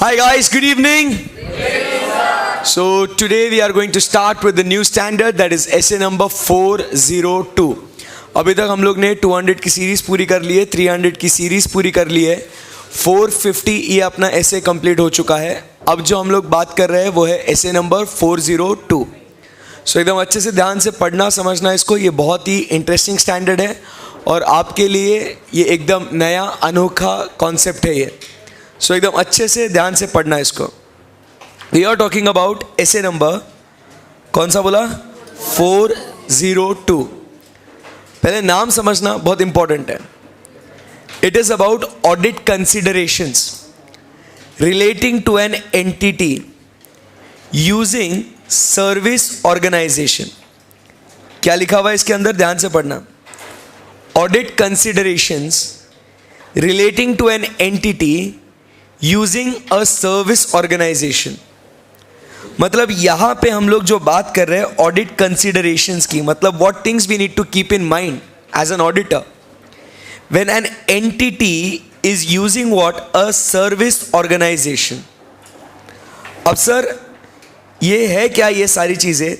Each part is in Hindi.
Hi guys, good evening. So today we are going to start with the new standard, that is essay number 402. अभी तक हम लोग ने 200 की सीरीज पूरी कर ली है, 300 की सीरीज पूरी कर ली है, 450 ये अपना essay कंप्लीट हो चुका है. अब जो हम लोग बात कर रहे हैं वो है essay नंबर 402. सो एकदम अच्छे से ध्यान से पढ़ना समझना इसको, ये बहुत ही इंटरेस्टिंग स्टैंडर्ड है और आपके लिए ये एकदम नया अनोखा कॉन्सेप्ट है ये. सो एकदम अच्छे से ध्यान से पढ़ना इसको. वी आर टॉकिंग अबाउट ऐसे नंबर कौन सा बोला 402. पहले नाम समझना बहुत इंपॉर्टेंट है. It is about audit considerations relating to an entity using service organisation. क्या लिखा हुआ है इसके अंदर, ध्यान से पढ़ना. Audit considerations relating to an entity using a service organisation. मतलब यहां पे हम लोग जो बात कर रहे हैं ऑडिट कंसिडरेशंस की, मतलब what things we need to keep in mind as an auditor when an entity is using what a service organisation. अब सर ये है क्या, ये सारी चीजें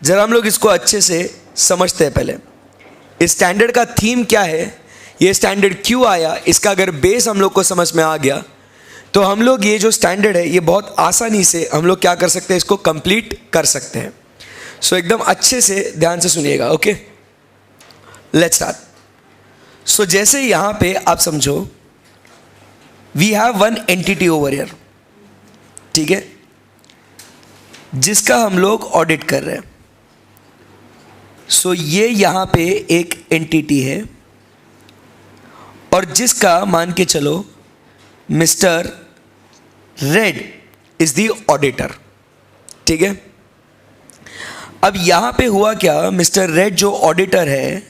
जरा हम लोग इसको अच्छे से समझते हैं. पहले इस स्टैंडर्ड का थीम क्या है, ये स्टैंडर्ड क्यों आया, इसका अगर बेस हम लोग को समझ में आ गया तो हम लोग ये जो स्टैंडर्ड है ये बहुत आसानी से हम लोग क्या कर सकते हैं, इसको कंप्लीट कर सकते हैं. सो एकदम अच्छे से ध्यान से सुनिएगा. Okay, let's start. सो जैसे यहां पे आप समझो we have one entity over here, ठीक है, जिसका हम लोग ऑडिट कर रहे हैं. सो ये यहां पे एक एंटिटी है और जिसका मान के चलो mister red is the auditor, ठीक है. अब यहां पे हुआ क्या, मिस्टर रेड जो ऑडिटर है,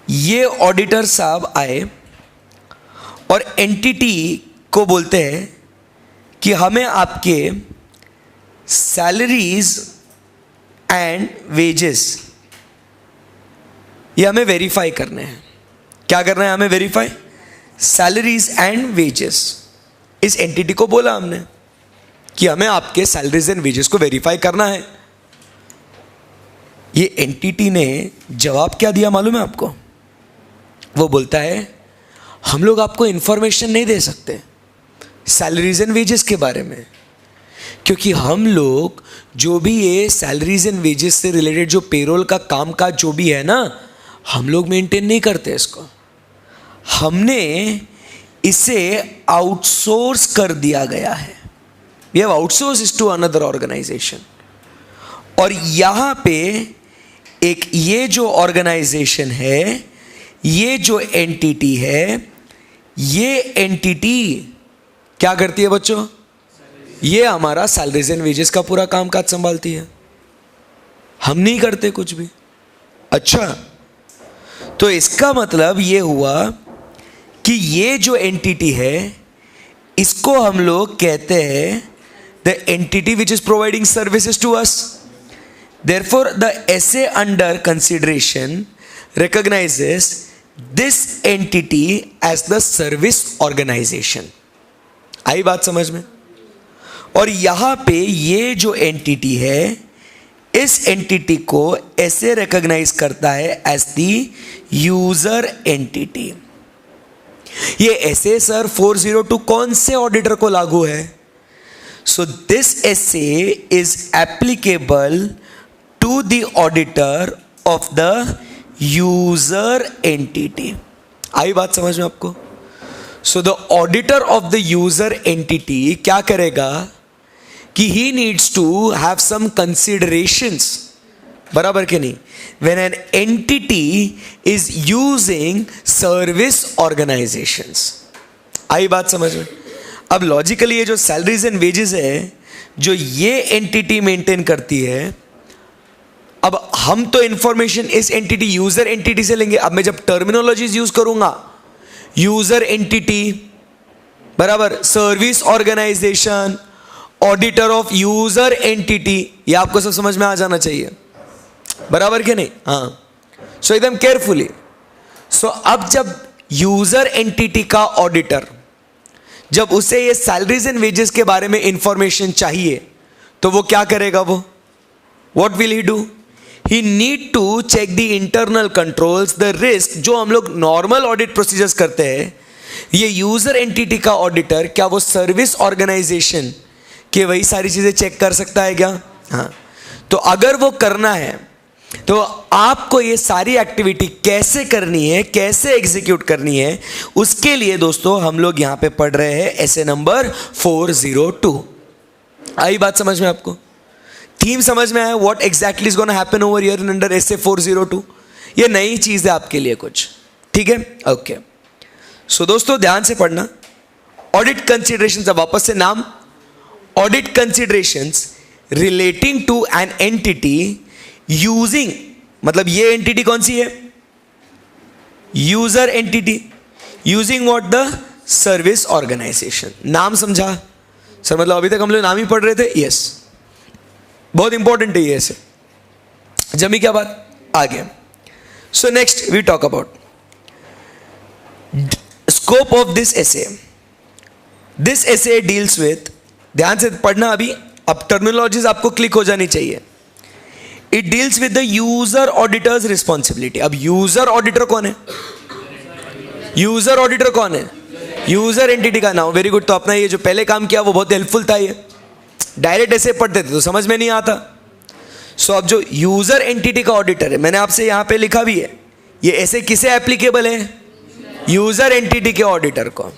ये ऑडिटर साहब आए और एंटिटी को बोलते हैं कि हमें आपके सैलरीज एंड वेजेस ये हमें वेरीफाई करने हैं. क्या करना है हमें वेरीफाई, सैलरीज एंड वेजेस. इस एंटिटी को बोला हमने कि हमें आपके सैलरीज एंड वेजेस को वेरीफाई करना है. ये एंटिटी ने जवाब क्या दिया मालूम है आपको, वो बोलता है हम लोग आपको इंफॉर्मेशन नहीं दे सकते सैलरीज एंड वेजेस के बारे में, क्योंकि हम लोग जो भी ये सैलरीज एंड वेजेस से रिलेटेड जो पेरोल का काम काज जो भी है ना, हम लोग मेंटेन नहीं करते इसको. हमने इसे आउटसोर्स कर दिया गया है. We have outsource to another organisation. और यहां पे एक ये जो ऑर्गेनाइजेशन है, ये जो एंटिटी है, ये एंटिटी क्या करती है बच्चों, ये हमारा सैलरीज एंड वेजेस का पूरा काम काज संभालती है. हम नहीं करते कुछ भी. अच्छा, तो इसका मतलब ये हुआ कि ये जो एंटिटी है इसको हम लोग कहते हैं the entity which is providing services to us. Therefore the SA under consideration recognises this entity as the service organisation. आई बात समझ में. और यहां पे ये जो एंटिटी है, इस एंटिटी को ऐसे रिकॉग्नाइज करता है एज द यूजर एंटिटी. ये ऐसे सर 402 कौन से ऑडिटर को लागू है. So this SA is applicable to the auditor of the user entity. आई बात समझ में आपको. So the auditor of the user entity क्या करेगा कि he needs to have some considerations, बराबर के नहीं, when an entity is using service organizations. आई बात समझ में. अब लॉजिकली ये जो सैलरीज एंड वेजेस है जो ये एंटिटी मेंटेन करती है, अब हम तो इंफॉर्मेशन इस एंटिटी यूजर एंटिटी से लेंगे. अब मैं जब टर्मिनोलॉजीज यूज करूंगा, यूजर एंटिटी बराबर service organisation, auditor of user entity, ये आपको सब समझ में आ जाना चाहिए, बराबर के नहीं. हाँ, सो एकदम केयरफुली. सो अब जब यूजर एंटिटी का ऑडिटर जब उसे ये सैलरीज एंड वेजेस के बारे में इंफॉर्मेशन चाहिए तो वो क्या करेगा? वो what will he do? He need to check the internal controls, the risk. जो हम लोग नॉर्मल ऑडिट प्रोसीजर्स करते हैं, ये यूजर एंटिटी का ऑडिटर क्या वो सर्विस ऑर्गेनाइजेशन के वही सारी चीजें चेक कर सकता है क्या? हाँ। तो अगर वो करना है तो आपको ये सारी एक्टिविटी कैसे करनी है, कैसे एग्जीक्यूट करनी है, उसके लिए दोस्तों हम लोग यहां पे पढ़ रहे हैं एसे नंबर 402। आई बात समझ में? आपको थीम समझ में आया? What exactly is gonna happen over here in under S A 402? ये नई चीज है आपके लिए कुछ, ठीक है? ओके। सो दोस्तों ध्यान से पढ़ना। ऑडिट कंसिडरेशंस, अब वापस से नाम, audit considerations relating to an entity using, मतलब ये एंटिटी कौन सी है? User entity. Using what? The service organisation. नाम समझा सर? मतलब अभी तक हम लोग नाम ही पढ़ रहे थे। यस, बहुत इंपॉर्टेंट है ये ऐसे। जमी क्या बात? आगे। So next we talk about scope of this SA. This SA deals with, ध्यान से पढ़ना अभी, अब टर्मिनोलॉजीज आपको क्लिक हो जानी चाहिए। It deals with the user auditors responsibility. अब यूजर ऑडिटर कौन है? यूजर ऑडिटर कौन है? यूजर एंटिटी का नाम। Very good. तो अपना ये जो पहले काम किया वो बहुत हेल्पफुल था। ये डायरेक्ट ऐसे पढ़ते थे तो समझ में नहीं आता। सो अब जो यूजर एंटिटी का ऑडिटर है, मैंने आपसे यहां पे लिखा भी है, ये ऐसे किसे एप्लीकेबल है? यूजर एंटिटी के ऑडिटर को।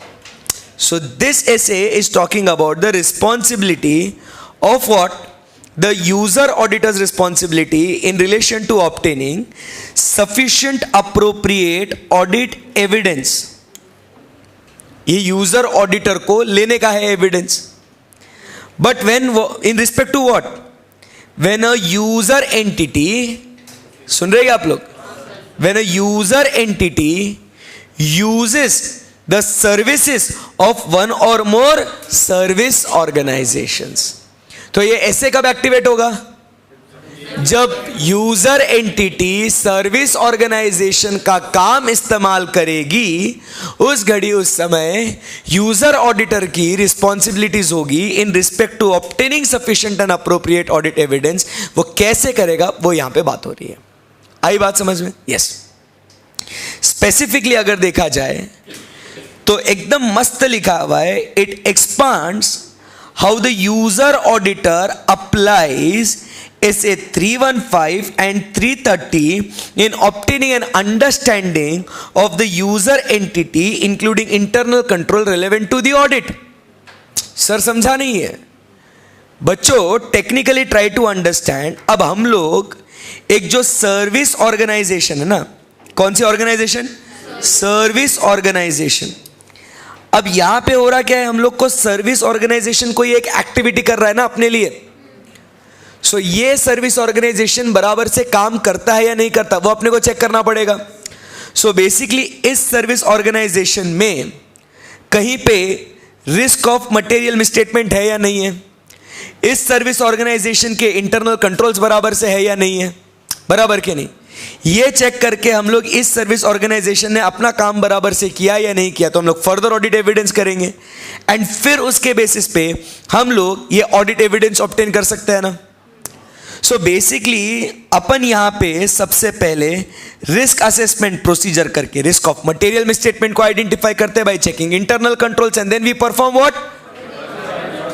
So this essay is talking about the responsibility of what? The user auditor's responsibility in relation to obtaining sufficient appropriate audit evidence. ये user auditor को लेने का है evidence. But when, in respect to what? When a user entity, सुन रहे हैं आप लोग? When a user entity uses the services of one or more service organizations. तो ये ऐसे कब एक्टिवेट होगा? जब यूजर एंटिटी सर्विस ऑर्गेनाइजेशन का काम इस्तेमाल करेगी, उस घड़ी उस समय यूजर ऑडिटर की रिस्पॉन्सिबिलिटीज होगी in respect to obtaining sufficient and appropriate audit evidence. वो कैसे करेगा वो यहां पे बात हो रही है। आई बात समझ में? यस। स्पेसिफिकली अगर देखा जाए तो एकदम मस्त लिखा हुआ है, it expands how the user auditor applies SA 315 and 330 in obtaining an understanding of the user entity including internal control relevant to the audit. Sir समझा नहीं है बच्चों? Technically try to understand. अब हम लोग एक जो सर्विस ऑर्गेनाइजेशन है ना, कौन सी ऑर्गेनाइजेशन? Service organisation. अब यहां पे हो रहा क्या है? हम लोग को सर्विस ऑर्गेनाइजेशन कोई एक एक्टिविटी कर रहा है ना अपने लिए। सो ये सर्विस ऑर्गेनाइजेशन बराबर से काम करता है या नहीं करता, वो अपने को चेक करना पड़ेगा। सो बेसिकली इस सर्विस ऑर्गेनाइजेशन में कहीं पे रिस्क ऑफ मटेरियल मिसस्टेटमेंट है या नहीं है? इस सर्विस ऑर्गेनाइजेशन के इंटरनल कंट्रोल्स बराबर से है या नहीं है? बराबर के नहीं, ये चेक करके हम लोग इस सर्विस ऑर्गेनाइजेशन ने अपना काम बराबर से किया या नहीं किया, तो हम लोग फर्दर ऑडिट एविडेंस करेंगे एंड फिर उसके बेसिस पे हम लोग ये ऑडिट एविडेंस ऑब्टेन कर सकते हैं ना। सो बेसिकली अपन यहां पे सबसे पहले रिस्क असेसमेंट प्रोसीजर करके रिस्क ऑफ मटेरियल मिसस्टेटमेंट को आइडेंटिफाई करते हैं by checking internal controls and then we perform what?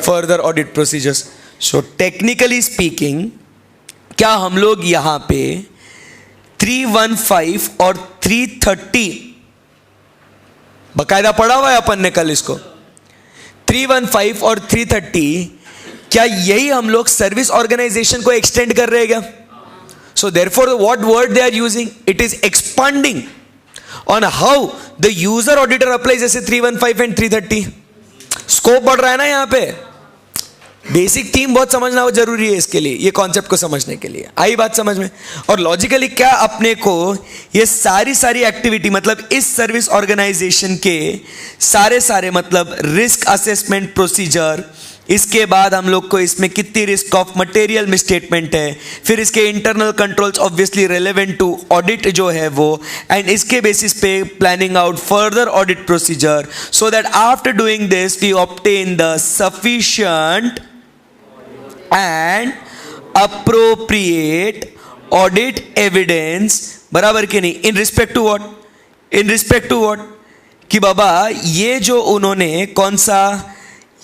Further audit procedures. So technically speaking क्या हम लोग यहां पे 315 और 330 बकायदा पढ़ा हुआ है अपन ने कल इसको? 315 और 330 क्या यही हम लोग सर्विस ऑर्गेनाइजेशन को एक्सटेंड कर रहे हैं क्या? So therefore what word they are using? It is expanding on how the user auditor applies जैसे 315 एंड 330। स्कोप बढ़ रहा है ना यहां पे। बेसिक थीम बहुत समझना जरूरी है इसके लिए, ये कॉन्सेप्ट को समझने के लिए। आई बात समझ में? और लॉजिकली क्या अपने को ये सारी एक्टिविटी मतलब इस सर्विस ऑर्गेनाइजेशन के सारे मतलब रिस्क असेसमेंट प्रोसीजर इसके बाद हम लोग को इसमें कितनी रिस्क ऑफ मटेरियल मिसस्टेटमेंट है, फिर इसके internal controls obviously relevant to audit जो है वो, एंड इसके बेसिस पे planning out further audit procedure so that after doing this we obtain the sufficient and appropriate audit evidence, बराबर कि नहीं, in respect to what, in respect to what, कि बाबा ये जो उन्होंने कौन सा,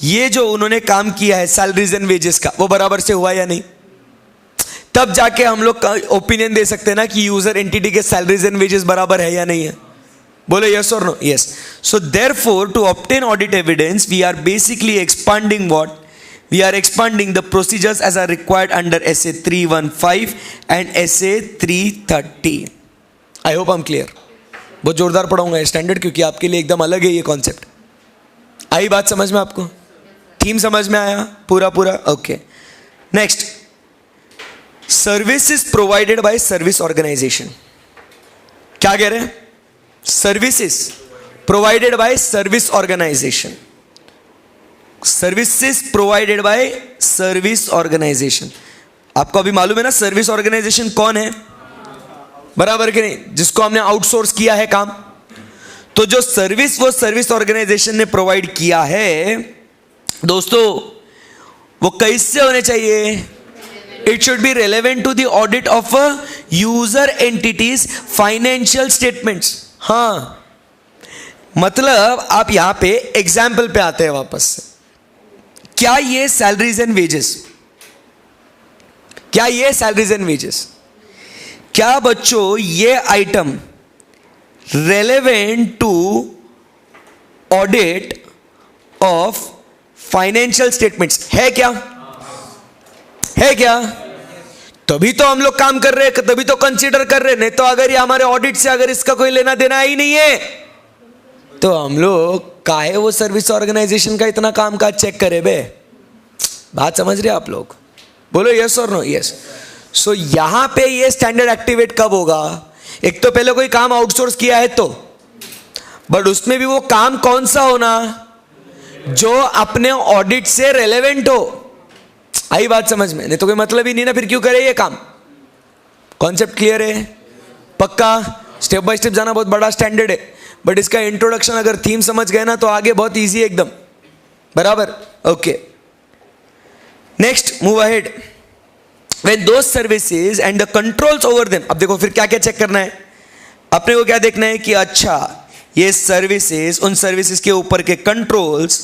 ये जो उन्होंने काम किया है सैलरीज एंड वेजेस का, वो बराबर से हुआ या नहीं, तब जाके हम लोग ओपिनियन दे सकते हैं ना कि यूजर एंटिटी के सैलरीज एंड वेजेस बराबर है या नहीं है। बोलो यस और no? Yes. So therefore to obtain audit evidence we are basically expanding what, we are expanding the procedures as are required under SA 315 and SA 330। I hope I am clear. बहुत जोरदार पढ़ाऊंगा स्टैंडर्ड, क्योंकि आपके लिए एकदम अलग है ये कॉन्सेप्ट। आई बात समझ में आपको? थीम समझ में आया पूरा पूरा? Okay. Next, services provided by service organisation. क्या कह रहे हैं? Services provided by service organisation, services provided by service organisation. आपको अभी मालूम है ना सर्विस ऑर्गेनाइजेशन कौन है, बराबर कि नहीं, जिसको हमने आउटसोर्स किया है काम। तो जो सर्विस वो सर्विस ऑर्गेनाइजेशन ने प्रोवाइड किया है दोस्तों, वो कैसे होने चाहिए? It should be relevant to the audit of user entities financial statements. हाँ, मतलब आप यहां पे एग्जाम्पल पे आते हैं वापस से। क्या ये सैलरीज एंड वेजेस, क्या ये सैलरीज एंड वेजेस, क्या बच्चों ये item relevant to audit of financial statements है क्या? है क्या? तभी तो हम लोग काम कर रहे हैं, तभी तो कंसीडर कर रहे हैं। नहीं तो अगर ये हमारे ऑडिट से अगर इसका कोई लेना देना ही नहीं है तो हम लोग काहे वो सर्विस ऑर्गेनाइजेशन का इतना काम काज चेक करे बे? बात समझ रहे आप लोग? बोलो यस और नो? यस। सो यहां पे ये स्टैंडर्ड एक्टिवेट कब होगा? एक तो पहले कोई काम आउटसोर्स किया है तो, बट उसमें भी वो काम कौन सा होना, जो अपने ऑडिट से रेलेवेंट हो। आई बात समझ में? नहीं तो कोई मतलब ही नहीं ना, फिर क्यों करे ये काम। कॉन्सेप्ट क्लियर है? पक्का? स्टेप बाय स्टेप जाना बहुत बड़ा स्टैंडर्ड है, बट इसका इंट्रोडक्शन अगर थीम समझ गए ना तो आगे बहुत इजी है एकदम, बराबर? Okay, next move ahead. When those services and the controls over them, अब देखो फिर क्या क्या चेक करना है अपने को, क्या देखना है कि अच्छा ये सर्विसेज, उन सर्विसेज के ऊपर के controls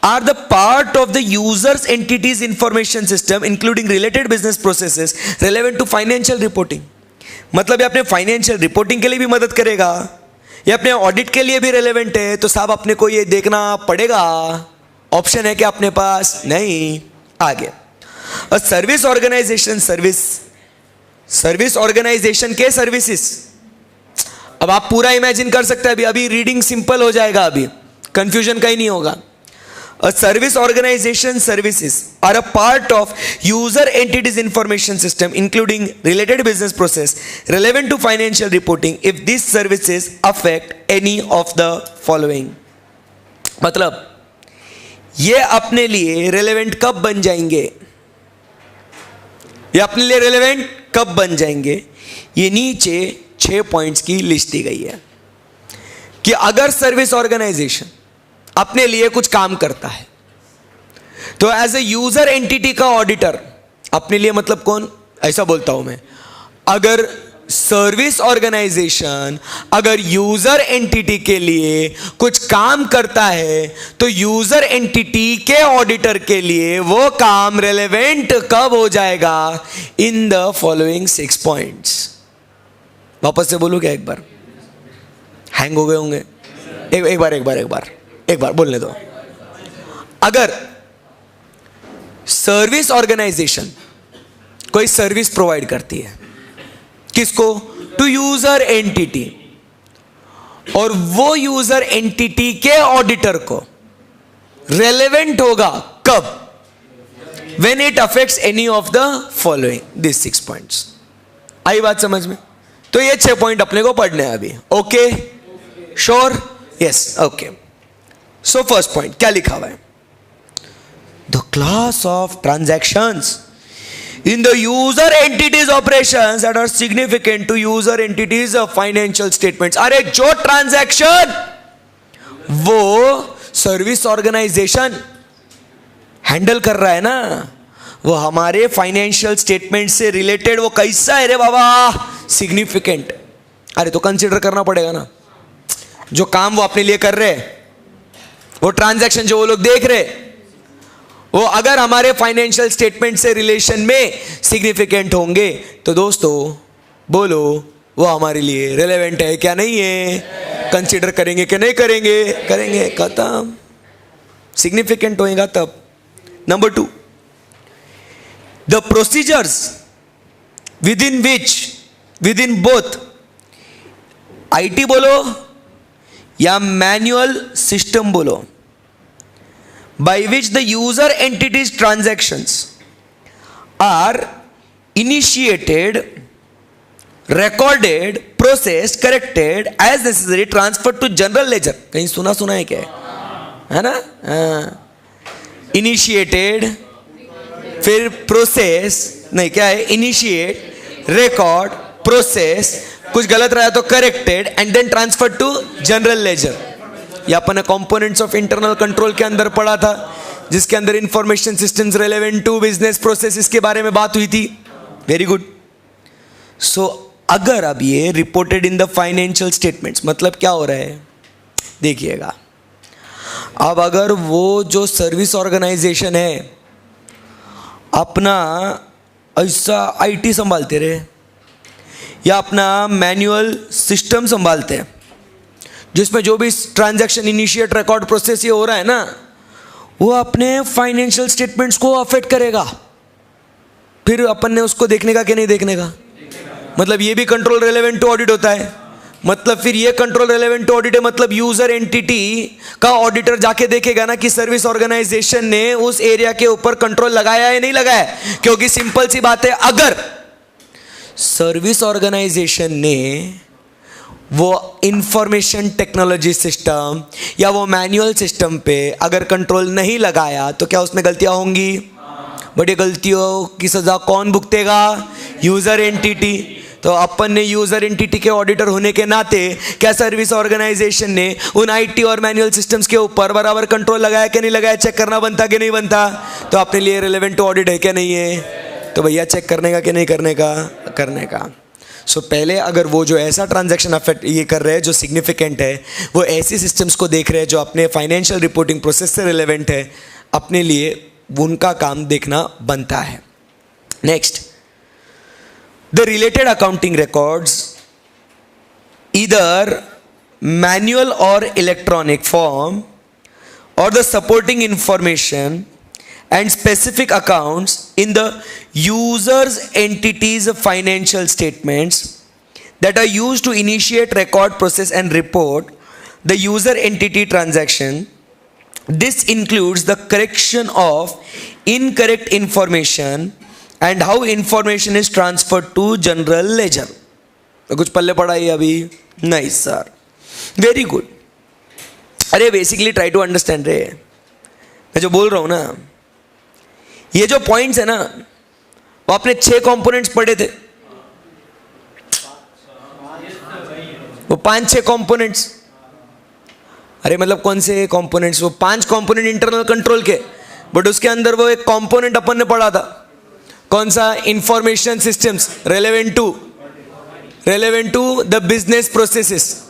are the part of the users entities information system including related business processes relevant to financial reporting. मतलब ये अपने फाइनेंशियल रिपोर्टिंग के लिए भी मदद करेगा, ये अपने ऑडिट के लिए भी रेलेवेंट है। तो साहब अपने को ये देखना पड़ेगा, ऑप्शन है क्या अपने पास? नहीं। आगे, सर्विस ऑर्गेनाइजेशन, सर्विस ऑर्गेनाइजेशन के सर्विसेज। अब आप पूरा इमेजिन कर सकते हैं, अभी रीडिंग सिंपल हो जाएगा, अभी कंफ्यूजन का ही नहीं होगा। A service organization services are a part of user entities information system including related business process relevant to financial reporting if these services affect any of the following। मतलब ये अपने लिए रेलेवेंट कब बन जाएंगे, ये अपने लिए रेलेवेंट कब बन जाएंगे? ये नीचे 6 पॉइंट्स की लिस्ट दी गई है कि अगर सर्विस ऑर्गेनाइजेशन अपने लिए कुछ काम करता है तो एज ए यूजर एंटिटी का ऑडिटर, अपने लिए मतलब कौन, ऐसा बोलता हूं मैं, अगर सर्विस ऑर्गेनाइजेशन अगर यूजर एंटिटी के लिए कुछ काम करता है तो यूजर एंटिटी के ऑडिटर के लिए वो काम रेलेवेंट कब हो जाएगा? In the following 6 points. वापस से बोलूं क्या? एक बार हैंग हो गए होंगे, एक बार बोलने दो। अगर सर्विस ऑर्गेनाइजेशन कोई सर्विस प्रोवाइड करती है, किसको? टू यूजर एंटिटी, और वो यूजर एंटिटी के ऑडिटर को रेलेवेंट होगा कब? When it affects any of the following this 6 points. आई बात समझ में? तो ये 6 पॉइंट अपने को पढ़ने हैं अभी। Okay, sure? Yes, okay. सो फर्स्ट पॉइंट क्या लिखा हुआ है? the class of transactions in the user entities operations that are significant to user entities of financial statements. अरे जो ट्रांजैक्शन वो सर्विस ऑर्गेनाइजेशन हैंडल कर रहा है ना, वो हमारे फाइनेंशियल स्टेटमेंट से रिलेटेड, वो कैसा है रे बाबा, सिग्निफिकेंट। अरे तो कंसिडर करना पड़ेगा ना, जो काम वो अपने लिए कर रहे, वो ट्रांजैक्शन जो वो लोग देख रहे, वो अगर हमारे फाइनेंशियल स्टेटमेंट से रिलेशन में सिग्निफिकेंट होंगे तो दोस्तों बोलो वो हमारे लिए रिलेवेंट है क्या नहीं है, कंसिडर करेंगे कि नहीं करेंगे, करेंगे, खत्म। सिग्निफिकेंट होएगा तब। Number 2, the procedures within both IT बोलो या मैनुअल सिस्टम बोलो, by which the user entities transactions are initiated, recorded, processed, corrected as necessary, transferred to general ledger। कहीं सुना है क्या है ना? इनिशिएटेड, फिर प्रोसेस, नहीं क्या है, इनिशिएट, रिकॉर्ड, प्रोसेस, कुछ गलत रहा तो corrected and then transfer to general ledger. ये अपन कंपोनेंट्स ऑफ इंटरनल कंट्रोल के अंदर पढ़ा था, जिसके अंदर information systems relevant to business processes के बारे में बात हुई थी। Very good. सो अगर अब ये reported in the financial statements, मतलब क्या हो रहा है देखिएगा, अब अगर वो जो सर्विस ऑर्गेनाइजेशन है अपना ऐसा आईटी संभालते रहे या अपना मैनुअल सिस्टम संभालते हैं, जिसमें जो भी ट्रांजैक्शन इनिशिएट, रिकॉर्ड, प्रोसेस ये हो रहा है ना, वो अपने फाइनेंशियल स्टेटमेंट्स को अफेक्ट करेगा। फिर अपन ने उसको देखने का कि नहीं देखने का, मतलब ये भी कंट्रोल रेलेवेंट टू ऑडिट होता है, मतलब फिर ये कंट्रोल रेलेवेंट टू ऑडिट है, मतलब यूजर एंटिटी का ऑडिटर जाके देखेगा ना कि सर्विस ऑर्गेनाइजेशन ने उस एरिया के ऊपर कंट्रोल लगाया या नहीं लगाया। क्योंकि सिंपल सी बात है, अगर सर्विस ऑर्गेनाइजेशन ने वो इंफॉर्मेशन टेक्नोलॉजी सिस्टम या वो मैनुअल सिस्टम पे अगर कंट्रोल नहीं लगाया तो क्या उसमें गलतियां होंगी? बड़ी गलतियों की सजा कौन भुगतेगा? User entity. तो अपन ने यूजर एंटिटी के ऑडिटर होने के नाते क्या सर्विस ऑर्गेनाइजेशन ने उन आईटी और मैनुअल सिस्टम्स के ऊपर बराबर कंट्रोल लगाया कि नहीं लगाया, चेक करना बनता कि नहीं बनता? तो अपने लिए रिलेवेंट ऑडिट है क्या नहीं है? तो भैया चेक करने का कि नहीं करने का? करने का। सो पहले अगर वो जो ऐसा ट्रांजैक्शन अफेक्ट ये कर रहे हैं जो सिग्निफिकेंट है, वो ऐसी सिस्टम्स को देख रहे हैं जो अपने फाइनेंशियल रिपोर्टिंग प्रोसेस से रिलेवेंट है, अपने लिए उनका काम देखना बनता है। Next, the related accounting records either manual और इलेक्ट्रॉनिक फॉर्म और the supporting information and specific accounts in the user's entities financial statements that are used to initiate, record, process and report the user entity transaction. This includes the correction of incorrect information and how information is transferred to general ledger. तो कुछ पल्ले पड़ा है अभी? नहीं सर। Very good. अरे बेसिकली ट्राई टू अंडरस्टैंड रे, मैं जो बोल रहा हूं ना, ये जो पॉइंट्स है ना, वो आपने 6 कंपोनेंट्स पढ़े थे, वो 5-6 कंपोनेंट्स। अरे मतलब कौन से कंपोनेंट्स? वो 5 कंपोनेंट इंटरनल कंट्रोल के, बट उसके अंदर वो एक कंपोनेंट अपन ने पढ़ा था, कौन सा? Information systems relevant to the business processes,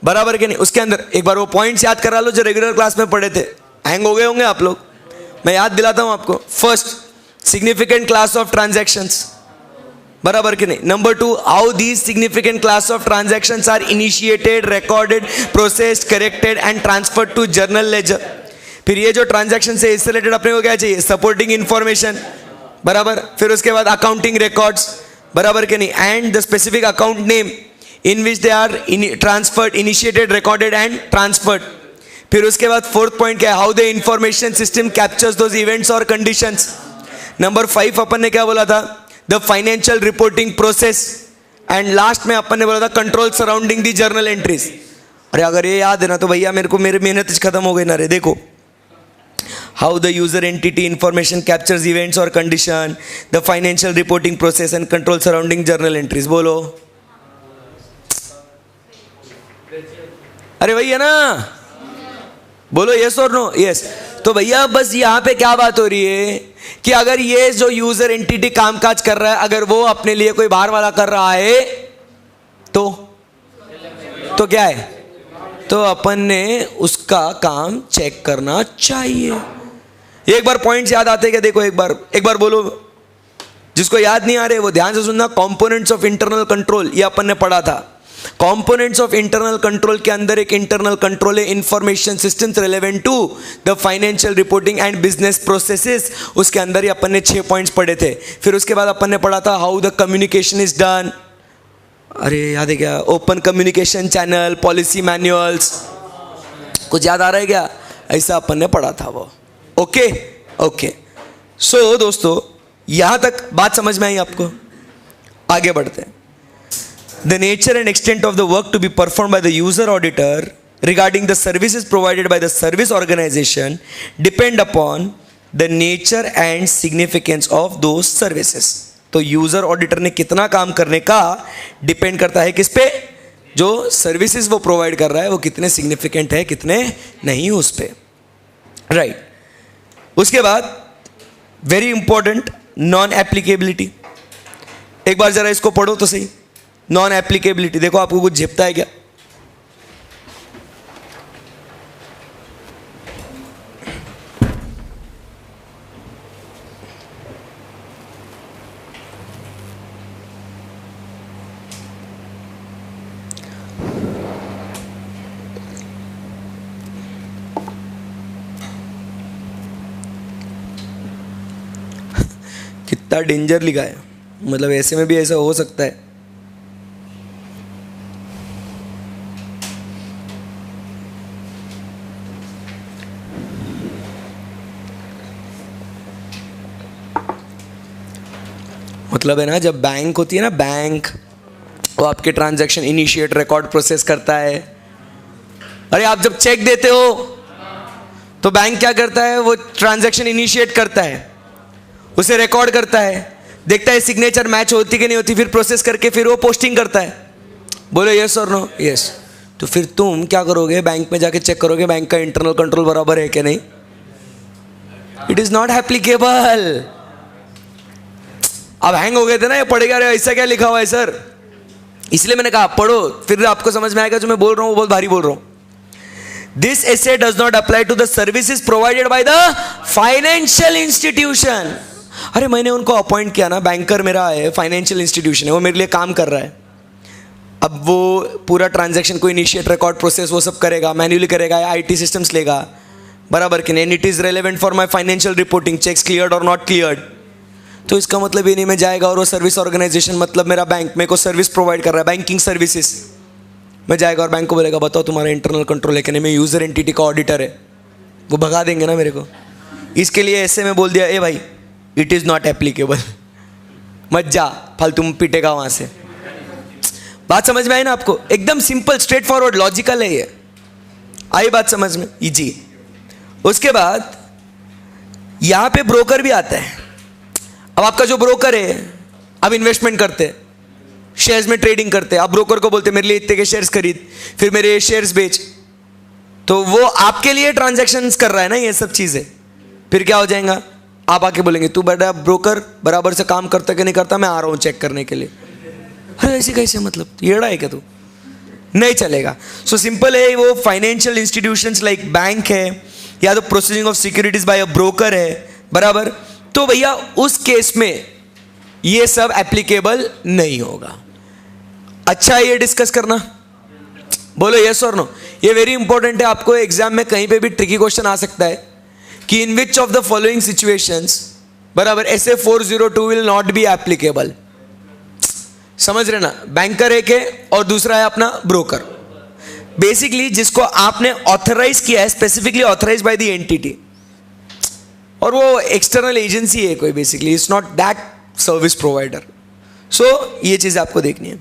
बराबर के नहीं? उसके अंदर एक बार वो पॉइंट्स याद करा लो जो रेगुलर क्लास में पढ़े थे। हैंग हो गए होंगे आप लोग, मैं याद दिलाता हूं आपको। First, significant class of transactions, बराबर के नहीं? Number 2, how these significant class of transactions are initiated, recorded, processed, corrected and transferred to journal ledger. फिर ये जो ट्रांजैक्शन से इससे रिलेटेड अपने को क्या चाहिए? सपोर्टिंग इंफॉर्मेशन, बराबर। फिर उसके बाद अकाउंटिंग रिकॉर्ड्स, बराबर के नहीं? And the specific account name in which they are transferred, initiated, recorded and transferred. फिर उसके बाद फोर्थ पॉइंट क्या है? How the information system captures those events और कंडीशंस। नंबर 5 अपन ने क्या बोला था? The financial reporting process. And last में अपन ने बोला था control surrounding the journal entries. अरे अगर ये याद है ना तो भैया मेरे को मेरी मेहनत खत्म हो गई ना रे। देखो how the user entity information captures events or condition, the financial reporting process and control surrounding journal entries. बोलो, अरे वही है ना, बोलो यस और नो? यस। तो भैया बस यहाँ पे क्या बात हो रही है कि अगर ये जो यूजर एंटिटी कामकाज कर रहा है, अगर वो अपने लिए कोई बाहर वाला कर रहा है तो क्या है, तो अपन ने उसका काम चेक करना चाहिए। एक बार पॉइंट्स याद आते क्या? देखो एक बार बोलो, जिसको याद नहीं आ रहे वो ध्यान से सुनना। कंपोनेंट्स ऑफ इंटरनल कंट्रोल, ये अपन ने पढ़ा था। कंपोनेंट्स ऑफ इंटरनल कंट्रोल के अंदर एक इंटरनल कंट्रोल है information systems relevant to the financial reporting and business processes. उसके अंदर ही अपन ने 6 पॉइंट्स पढ़े थे। फिर उसके बाद अपन ने पढ़ा था how the communication is done, अरे याद है क्या? Open communication channel, policy manuals, कुछ याद आ रहा है क्या? ऐसा अपन ने पढ़ा था वो। ओके। सो दोस्तों, यहां तक बात समझ में आई आपको? आगे बढ़ते हैं। The nature and extent of the work to be performed by the user auditor regarding the services provided by the service organization depend upon the nature and significance of those services. तो यूजर ऑडिटर ने कितना काम करने का डिपेंड करता है किस पे? जो सर्विसेज वो प्रोवाइड कर रहा है वो कितने सिग्निफिकेंट है, कितने नहीं, उस पे। राइट। उसके बाद वेरी इंपॉर्टेंट, नॉन एप्लीकेबिलिटी। एक बार जरा इसको पढ़ो तो सही। नॉन एप्लीकेबिलिटी, देखो आपको कुछ झेपता है क्या? कितना डेंजर लिखा है, मतलब ऐसे में भी ऐसा हो सकता है। मतलब है ना, जब बैंक होती है ना, बैंक वो आपके ट्रांजैक्शन इनिशिएट रिकॉर्ड प्रोसेस करता है। अरे आप जब चेक देते हो तो बैंक क्या करता है? वो ट्रांजैक्शन इनिशिएट करता है, उसे रिकॉर्ड करता है, देखता है सिग्नेचर मैच होती कि नहीं होती, फिर प्रोसेस करके फिर वो पोस्टिंग करता है। बोलो यस और नो? यस। तो फिर तुम क्या करोगे? बैंक में जाके चेक करोगे बैंक का इंटरनल कंट्रोल बराबर है कि नहीं। It is not applicable. अब हैंग हो गए थे ना, ये पढ़ेगा, अरे ऐसा क्या लिखा हुआ है सर, इसलिए मैंने कहा पढ़ो, फिर आपको समझ में आएगा। जो मैं बोल रहा हूं वो बहुत भारी बोल रहा हूं। This SA does not apply to the services provided by the financial institution. अरे मैंने उनको अपॉइंट किया ना, बैंकर मेरा है, फाइनेंशियल इंस्टीट्यूशन है, वो मेरे लिए काम कर रहा है। अब वो पूरा ट्रांजैक्शन को इनिशिएट रिकॉर्ड प्रोसेस वो सब करेगा, मैन्युअली करेगा या आईटी सिस्टम्स लेगा, बराबर कि नहीं। It is relevant for my financial reporting, checks cleared और नॉट क्लियर्ड। तो इसका मतलब ये नहीं मैं जाएगा और वो सर्विस ऑर्गेनाइजेशन, मतलब मेरा बैंक मेरे को सर्विस प्रोवाइड कर रहा है, बैंकिंग सर्विसेज, मैं जाएगा और बैंक को बोलेगा बताओ तुम्हारा इंटरनल कंट्रोल है कि नहीं, मैं यूजर एंटिटी का ऑडिटर है, वो भगा देंगे ना मेरे को। इसके लिए ऐसे में बोल दिया, ए भाई इट इज़ नॉट एप्लीकेबल, मत जा, फालतू में पीटेगा वहाँ से। बात समझ में आई ना आपको? एकदम सिंपल, स्ट्रेट फॉरवर्ड, लॉजिकल है ये। आई बात समझ में? जी। उसके बाद यहाँ पे ब्रोकर भी आता है। अब आपका जो ब्रोकर है, अब इन्वेस्टमेंट करते हैं, शेयर्स में ट्रेडिंग करते हैं, आप ब्रोकर को बोलते हैं मेरे लिए इतने के शेयर्स खरीद, फिर मेरे शेयर्स बेच, तो वो आपके लिए ट्रांजैक्शंस कर रहा है ना, ये सब चीज़ें। फिर क्या हो जाएगा? आप आके बोलेंगे तू बड़ा ब्रोकर बराबर से काम करता कि नहीं करता, मैं आ रहा हूँ चेक करने के लिए। अरे ऐसे कैसे, मतलब येड़ा है क्या तू? नहीं चलेगा। सो सिंपल है, वो फाइनेंशियल इंस्टीट्यूशंस लाइक बैंक है या तो processing of securities by a broker है, बराबर। तो भैया उस केस में ये सब एप्लीकेबल नहीं होगा। अच्छा है ये डिस्कस करना, बोलो यस और नो। ये वेरी इंपॉर्टेंट है, आपको एग्जाम में कहीं पे भी ट्रिकी क्वेश्चन आ सकता है कि in which of the following situations, बराबर, ऐसे 402 विल नॉट बी एप्लीकेबल। समझ रहे ना? बैंकर एक है और दूसरा है अपना ब्रोकर। बेसिकली जिसको आपने ऑथराइज किया है, specifically authorize by the entity, और वो एक्सटर्नल एजेंसी है कोई, basically it's not that service provider. So ये चीज आपको देखनी है।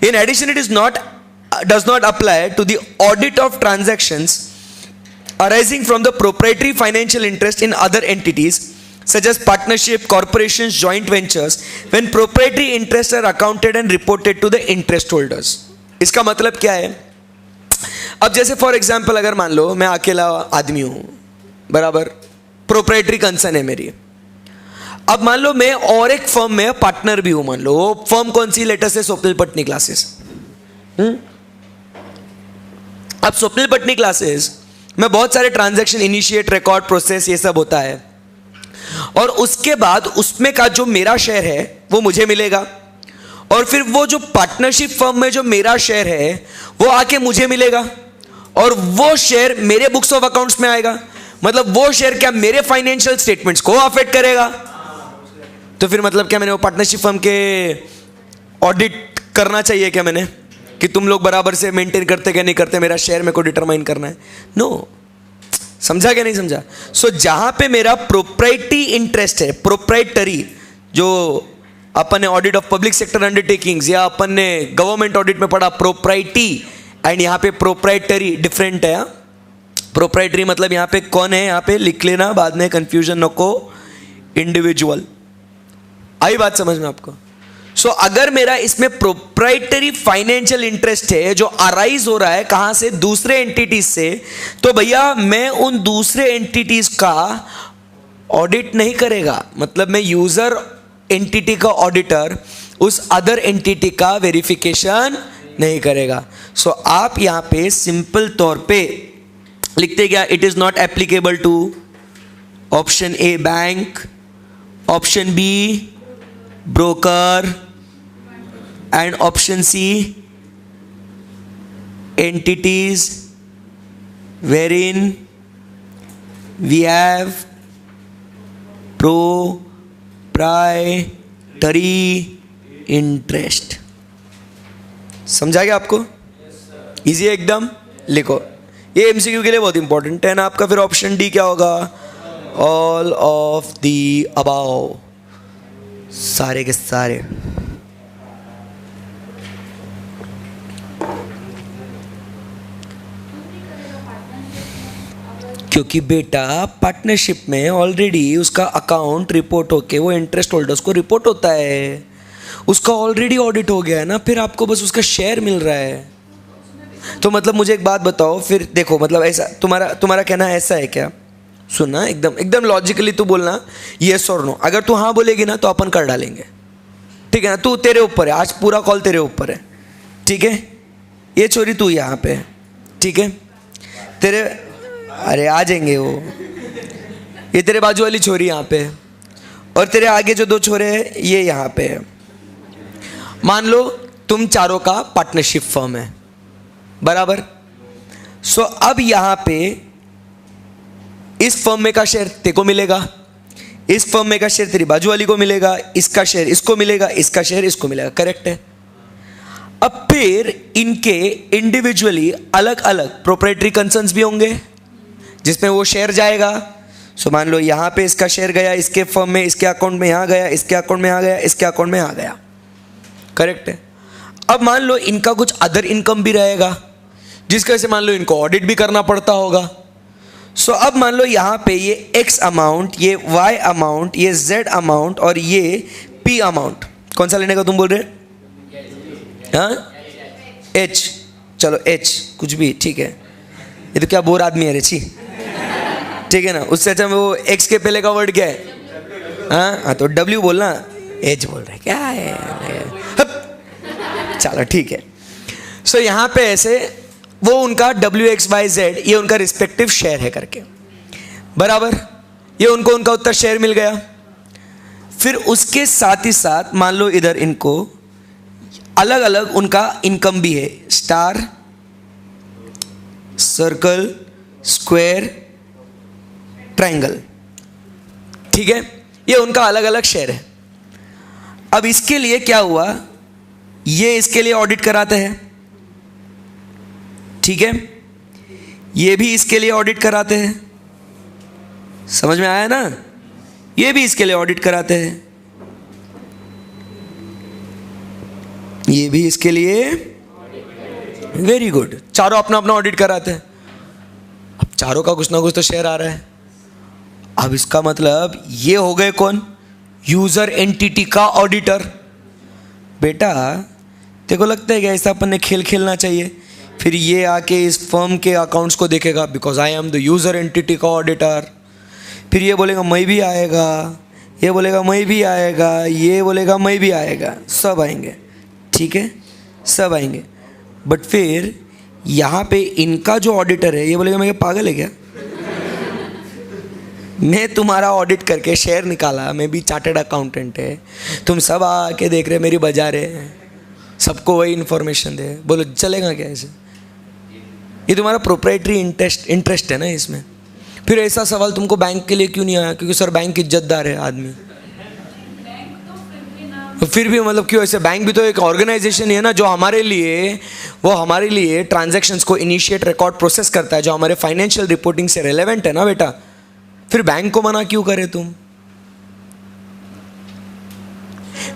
In addition it is not does not apply to the audit of transactions arising from the proprietary financial interest in other entities such as partnership, corporations, joint ventures, when proprietary interests are accounted and reported to the interest holders. इसका मतलब क्या है? अब जैसे फॉर एग्जाम्पल अगर मान लो मैं अकेला आदमी हूं, बराबर, प्रोप्राइटरी कंसर्न है मेरी. अब मान लो मैं और एक फर्म में पार्टनर भी हूं. मान लो वो फर्म कौन सी? लेटेस्ट है स्वप्निल पटनी क्लासेस. अब स्वप्निल पटनी क्लासेस में बहुत सारे ट्रांजैक्शन, इनिशिएट, रिकॉर्ड, प्रोसेस, ये सब होता है. और उसके बाद उसमें का जो मेरा शेयर है वो मुझे मिलेगा, और फिर वो जो पार्टनरशिप फर्म में जो मेरा शेयर है वो आके मुझे मिलेगा, और वो शेयर मेरे बुक्स ऑफ अकाउंट्स में आएगा. मतलब वो शेयर क्या मेरे फाइनेंशियल स्टेटमेंट्स को अफेक्ट करेगा? तो फिर मतलब क्या मैंने वो पार्टनरशिप फर्म के ऑडिट करना चाहिए क्या मैंने, कि तुम लोग बराबर से मेंटेन करते क्या नहीं करते, मेरा शेयर मेरे को डिटरमाइन करना है? नो. समझा क्या नहीं समझा? सो जहां पे मेरा प्रोप्राइटरी इंटरेस्ट है, प्रोप्राइटरी, जो अपन ने audit of public sector undertakings या अपन ने गवर्नमेंट ऑडिट में पढ़ा प्रोप्राइटी, एंड यहां पे प्रोप्राइटरी डिफरेंट है. प्रोप्राइटरी मतलब यहां पे कौन है, यहां पे लिख लेना, बाद में कंफ्यूजन नको. इंडिविजुअल. आई बात समझ में आपको? सो अगर मेरा इसमें प्रोप्राइटरी फाइनेंशियल इंटरेस्ट है जो अराइज हो रहा है कहां से? दूसरे एंटिटीज से, तो भैया मैं उन दूसरे एंटिटीज का ऑडिट नहीं करेगा. मतलब मैं यूजर एंटिटी का ऑडिटर उस अदर एंटिटी का वेरिफिकेशन नहीं करेगा. सो आप यहां पे सिंपल तौर पे लिखते क्या? It is not applicable to option A bank, option B broker, and option C entities wherein we have proprietary interest. समझा गया आपको? इजी है एकदम. लिखो, ये एमसीक्यू के लिए बहुत इंपॉर्टेंट है ना आपका. फिर ऑप्शन डी क्या होगा? ऑल ऑफ द अबाव, सारे के सारे. क्योंकि बेटा पार्टनरशिप में ऑलरेडी उसका अकाउंट रिपोर्ट होके वो इंटरेस्ट होल्डर्स को रिपोर्ट होता है, उसका ऑलरेडी ऑडिट हो गया है ना, फिर आपको बस उसका शेयर मिल रहा है. तो मतलब मुझे एक बात बताओ, फिर देखो मतलब ऐसा तुम्हारा कहना ऐसा है क्या? सुनना, एकदम लॉजिकली तू बोलना यस और नो. अगर तू हाँ बोलेगी ना तो अपन कर डालेंगे, ठीक है ना? तू, तेरे ऊपर है, आज पूरा कॉल तेरे ऊपर है, ठीक है? ये छोरी तू यहाँ पे, ठीक है? तेरे, अरे आ जाएंगे वो. ये तेरे बाजू वाली छोरी यहाँ पे, और तेरे आगे जो दो छोरे हैं ये यहाँ पे है. मान लो तुम चारों का पार्टनरशिप फर्म है, बराबर. सो अब यहाँ पे इस फर्म में का शेयर तेरे को मिलेगा, इस फर्म में का शेयर तेरी बाजू वाली को मिलेगा, इसका शेयर इसको मिलेगा, इसका शेयर इसको मिलेगा. करेक्ट है? अब फिर इनके इंडिविजुअली अलग अलग प्रोप्राइटरी कंसर्न्स भी होंगे जिसमें वो शेयर जाएगा. सो मान लो यहाँ पे इसका शेयर गया इसके फर्म में, इसके अकाउंट में यहाँ गया, इसके अकाउंट में यहाँ गया, इसके अकाउंट में यहाँ गया. करेक्ट है? अब मान लो इनका कुछ अदर इनकम भी रहेगा जिसका से मान लो इनको ऑडिट भी करना पड़ता होगा. सो अब मान लो यहाँ पे ये एक्स अमाउंट, ये वाई अमाउंट, ये जेड अमाउंट और ये पी अमाउंट, कौन सा लेने का तुम बोल रहे? हाँ, एच. चलो एच कुछ भी, ठीक है? ये तो क्या बोर आदमी है रे, छी. ठीक है ना? उससे अच्छा वो एक्स के पहले का वर्ड क्या है? हाँ, तो डब्ल्यू बोलना, एच बोल रहे क्या है? चलो ठीक है. सो यहाँ पे ऐसे वो उनका WXYZ ये उनका रिस्पेक्टिव शेयर है करके, बराबर. ये उनको उनका उतना शेयर मिल गया. फिर उसके साथ ही साथ मान लो इधर इनको अलग अलग उनका इनकम भी है. स्टार, सर्कल, स्क्वायर, ट्रायंगल, ठीक है? ये उनका अलग अलग शेयर है. अब इसके लिए क्या हुआ? ये इसके लिए ऑडिट कराते हैं, ठीक है? ये भी इसके लिए ऑडिट कराते हैं. समझ में आया ना? ये भी इसके लिए ऑडिट कराते हैं, ये भी इसके लिए. Very good. चारों अपना अपना ऑडिट कराते हैं. चारों का कुछ ना कुछ तो शेयर आ रहा है। अब इसका मतलब ये हो गए कौन? यूजर एंटिटी का ऑडिटर। बेटा तेरे को लगता है कि ऐसा अपन ने खेल खेलना चाहिए? फिर ये आके इस फर्म के अकाउंट्स को देखेगा, because I am the user entity का ऑडिटर। फिर ये बोलेगा मैं भी आएगा, ये बोलेगा मैं भी आएगा, ये बोलेगा मैं भी आएगा, सब आएंगे, ठीक है, सब आएंगे। बट फिर यहाँ पे इनका जो ऑडिटर है ये बोलेगा मैं क्या पागल है क्या? मैं तुम्हारा ऑडिट करके शेयर निकाला, मैं भी चार्टर्ड अकाउंटेंट है, तुम सब आके देख रहे मेरी बजा रहे, सबको वही इन्फॉर्मेशन दे, बोलो चलेगा क्या ऐसे? ये तुम्हारा प्रोप्राइटरी इंटरेस्ट है ना इसमें। फिर ऐसा सवाल तुमको बैंक के लिए क्यों नहीं आया? क्योंकि सर बैंक इज्जतदार है आदमी। तो फिर भी मतलब क्यों ऐसे? बैंक भी तो एक ऑर्गेनाइजेशन है ना, जो हमारे लिए ट्रांजैक्शंस को इनिशिएट, रिकॉर्ड, प्रोसेस करता है, जो हमारे फाइनेंशियल रिपोर्टिंग से रेलेवेंट है ना बेटा। फिर बैंक को मना क्यों करे तुम?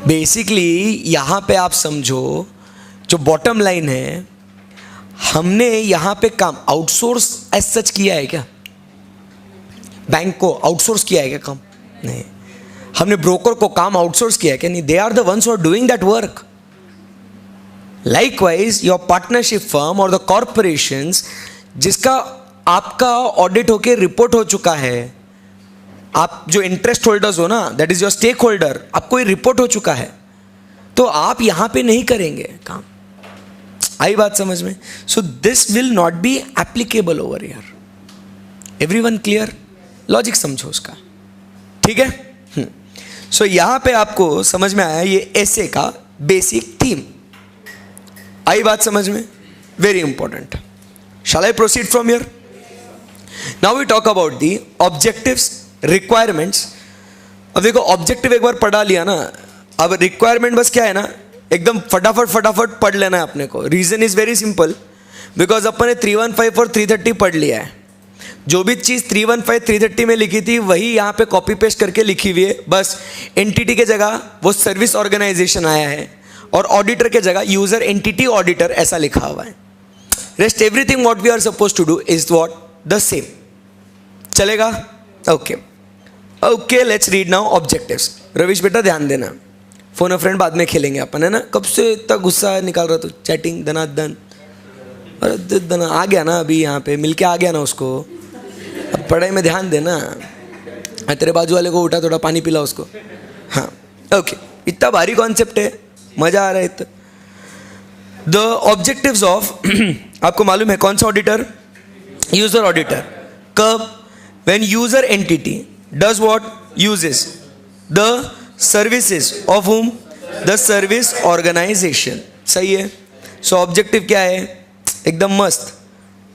बेसिकली यहां पे आप समझो, जो बॉटम लाइन है, हमने यहां पे काम आउटसोर्स एज सच किया है क्या? बैंक को आउटसोर्स किया है क्या काम? नहीं। हमने ब्रोकर को काम आउटसोर्स किया है क्या? नहीं। They are the ones who are doing that work. Likewise your partnership firm और द कॉर्पोरेशंस, जिसका आपका ऑडिट होके रिपोर्ट हो चुका है, आप जो इंटरेस्ट होल्डर्स हो ना, that is your stake holder, आपको ये रिपोर्ट हो चुका है, तो आप यहां पे नहीं करेंगे काम। आई बात समझ में? So this will not be applicable over here. Everyone clear? Logic समझो उसका, ठीक है? सो यहां पे आपको समझ में आया ये एसे का बेसिक थीम। आई बात समझ में? Very important. Shall I proceed from here? Now we talk about the objectives, requirements. अब देखो, ऑब्जेक्टिव एक बार पढ़ा लिया ना, अब रिक्वायरमेंट बस क्या है ना, एकदम फटाफट पढ़ लेना है अपने को। Reason is very simple, because अपन ने 315 और 330 पढ़ लिया है। जो भी चीज़ 315 330 में लिखी थी वही यहाँ पे कॉपी पेस्ट करके लिखी हुई है, बस एंटिटी के जगह वो सर्विस ऑर्गेनाइजेशन आया है, और ऑडिटर के जगह यूजर एंटिटी ऑडिटर ऐसा लिखा हुआ है। Rest everything what we are suppose to do is what the same. चलेगा? Okay, let's read now objectives. Ravish बेटा ध्यान देना, फोन अ फ्रेंड बाद में खेलेंगे अपन, है ना? कब से इतना गुस्सा निकाल रहा तू? चैटिंग धनाधन, अरे धना आ गया ना, अभी यहाँ पे मिलके आ गया ना उसको। अब पढ़ाई में ध्यान देना। तेरे बाजू वाले को उठा, थोड़ा पानी पिला उसको। हाँ, ओके, इतना भारी कॉन्सेप्ट है, मजा आ रहा है इतना। द ऑब्जेक्टिव्स ऑफ आपको मालूम है कौन सा ऑडिटर? User auditor. कब? When user entity does what? Uses the services of whom? The service organization. सही है। सो ऑब्जेक्टिव क्या है? एकदम मस्त।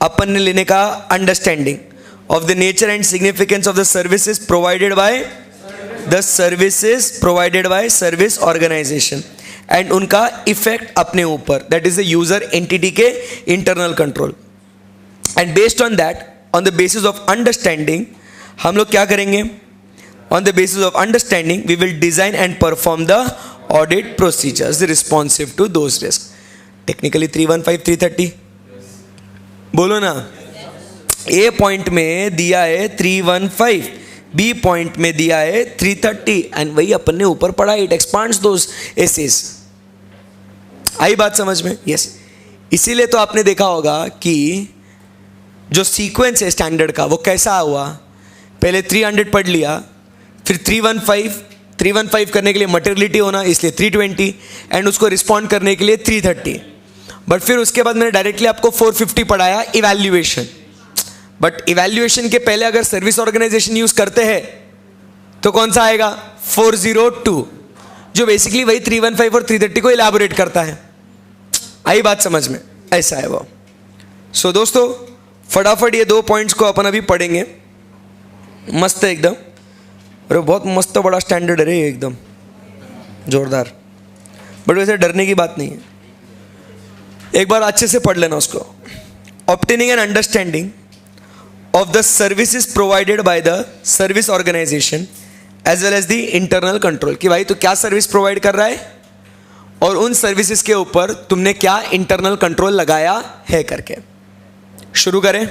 अपन ने लेने का understanding of the nature and significance of the services provided by service organization and उनका इफेक्ट अपने ऊपर, that is the user entity के internal control, and based on that, on the basis of understanding, हम लोग क्या करेंगे? On the basis of understanding we will design and perform the audit procedures responsive to those risks. Technically 315 330 बोलो ना। ए पॉइंट में दिया है 315, बी पॉइंट में दिया है 330, एंड वही अपन ने ऊपर पढ़ा, इट एक्सपांड्स दोस एसेस। आई बात समझ में? यस। इसीलिए तो आपने देखा होगा कि जो सीक्वेंस है स्टैंडर्ड का वो कैसा हुआ, पहले 300 पढ़ लिया, फिर 315 करने के लिए मटेरियलिटी होना, इसलिए 320, एंड उसको रिस्पॉन्ड करने के लिए 330। बट फिर उसके बाद मैंने डायरेक्टली आपको 450 पढ़ाया इवैल्यूएशन। बट इवैल्यूएशन के पहले अगर सर्विस ऑर्गेनाइजेशन यूज करते हैं तो कौन सा आएगा? 402, जो बेसिकली वही 315 और 330 को इलैबोरेट करता है। आई बात समझ में? ऐसा है वो। सो दोस्तों, फटाफट ये 2 पॉइंट्स को अपन अभी पढ़ेंगे। मस्त है एकदम। अरे बहुत मस्त बड़ा स्टैंडर्ड है रे, एकदम जोरदार। बट वैसे डरने की बात नहीं है, एक बार अच्छे से पढ़ लेना उसको। Obtaining an understanding of the services provided by the service organization as well as the internal control, कि भाई तू क्या सर्विस प्रोवाइड कर रहा है और उन सर्विसेज के ऊपर तुमने क्या इंटरनल कंट्रोल लगाया है करके। शुरू करें?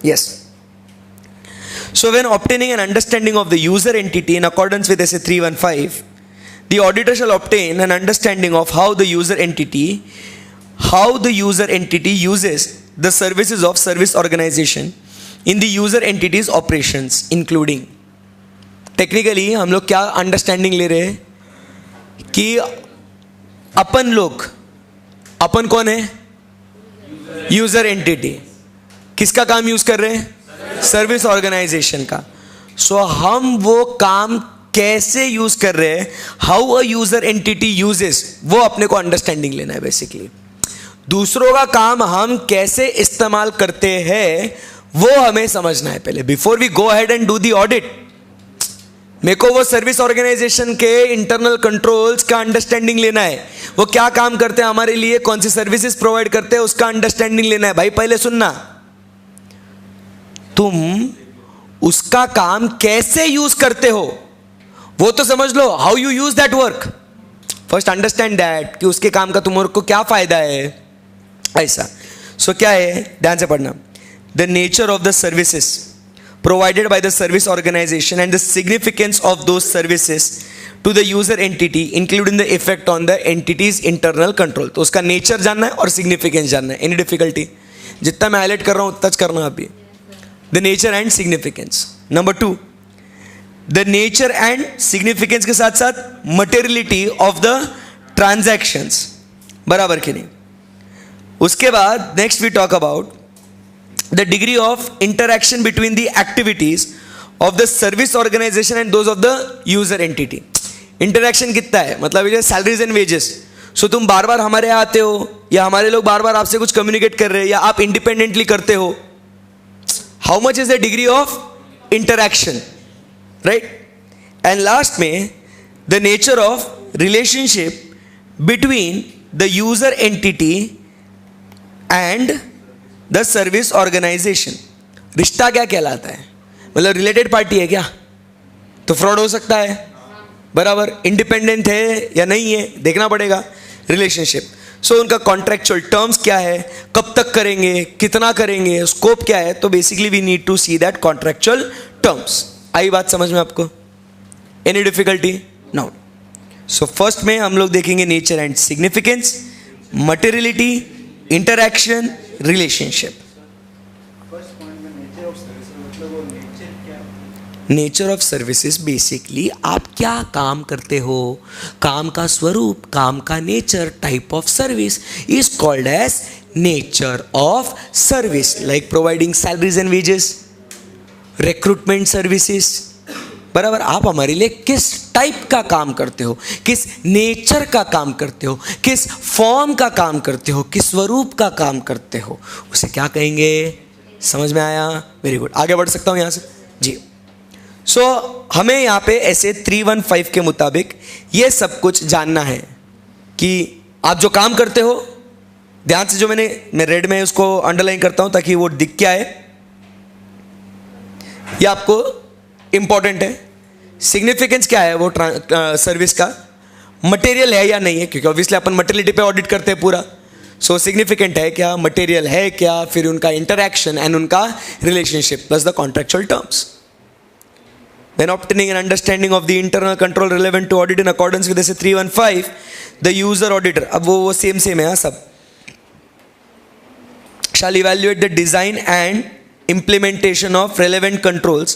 Yes. So when obtaining an understanding of the user entity in accordance with SA 315, the auditor shall obtain an understanding of how the user entity uses the services of service organization in the user entity's operations, including. Technically हम लोग क्या अंडरस्टैंडिंग ले रहे हैं कि अपन कौन है? User entity. किसका काम यूज कर रहे हैं? सर्विस ऑर्गेनाइजेशन का. सो हम वो काम कैसे यूज कर रहे हैं, how a user entity uses, वो अपने को अंडरस्टैंडिंग लेना है बेसिकली. दूसरों का काम हम कैसे इस्तेमाल करते हैं वो हमें समझना है पहले, before we go ahead and do the audit. मेरे को वो सर्विस ऑर्गेनाइजेशन के इंटरनल कंट्रोल्स का अंडरस्टैंडिंग लेना है. वो क्या काम करते हैं हमारे लिए, कौन सी सर्विसेज प्रोवाइड करते हैं, उसका अंडरस्टैंडिंग लेना है. भाई पहले सुनना, तुम उसका काम कैसे यूज करते हो वो तो समझ लो. How you use that work, first understand that कि उसके काम का तुम्हारे को क्या फायदा है. ऐसा. सो क्या है, ध्यान से पढ़ना. The nature of the services provided by the service organization and the significance of those services to the user entity, including the effect on the entity's internal control. तो उसका नेचर जानना है और सिग्निफिकेंस जानना है. Any difficulty? जितना मैं हाईलाइट कर रहा हूँ टच करना अभी. The nature and significance. Number 2, the nature and significance के साथ साथ मटेरियलिटी ऑफ द ट्रांजैक्शंस. बराबर कि नहीं? उसके बाद next we talk about the degree of interaction between the activities of the service organization and those of the user entity. Interaction कितना है, मतलब ये salaries and wages. So तुम बार बार हमारे यहाँ आते हो या हमारे लोग बार बार आपसे कुछ communicate कर रहे हैं या आप independently करते हो. How much is the degree of interaction, right? And last में the nature of relationship between the user entity and the service organization. रिश्ता क्या कहलाता है, मतलब रिलेटेड पार्टी है क्या, तो फ्रॉड हो सकता है. बराबर. इंडिपेंडेंट है या नहीं है देखना पड़ेगा. रिलेशनशिप. सो उनका कॉन्ट्रैक्चुअल टर्म्स क्या है, कब तक करेंगे, कितना करेंगे, स्कोप क्या है. तो basically we need to see that contractual terms. आई बात समझ में आपको? Any difficulty? No. So first में हम लोग देखेंगे nature and significance, materiality, interaction, relationship. Nature of services basically आप क्या काम करते हो, काम का स्वरूप, काम का nature, type of service is called as nature of service. Like providing salaries and wages, recruitment services. बराबर. आप हमारे लिए किस टाइप का काम करते हो, किस नेचर का काम करते हो, किस फॉर्म का काम करते हो, किस स्वरूप का काम करते हो, उसे क्या कहेंगे. समझ में आया? Very good. आगे बढ़ सकता हूं यहां से जी. सो हमें यहाँ पे ऐसे 315 के मुताबिक ये सब कुछ जानना है कि आप जो काम करते हो, ध्यान से, जो मैं रेड में उसको अंडरलाइन करता हूं ताकि वो दिख क्या है, ये आपको इंपॉर्टेंट है. सिग्निफिकेंस क्या है वो सर्विस का, मटेरियल है या नहीं है, क्योंकि ऑब्वियसली अपन मटेरियलिटी पे ऑडिट करते हैं पूरा. सो सिग्निफिकेंट है क्या, मटेरियल है क्या, फिर उनका इंटरैक्शन एंड उनका relationship plus the contractual terms. When obtaining an understanding of the internal control relevant to audit in accordance with SA 315, the user auditor, अब वो सेम है हाँ सब, shall evaluate the design and implementation of relevant controls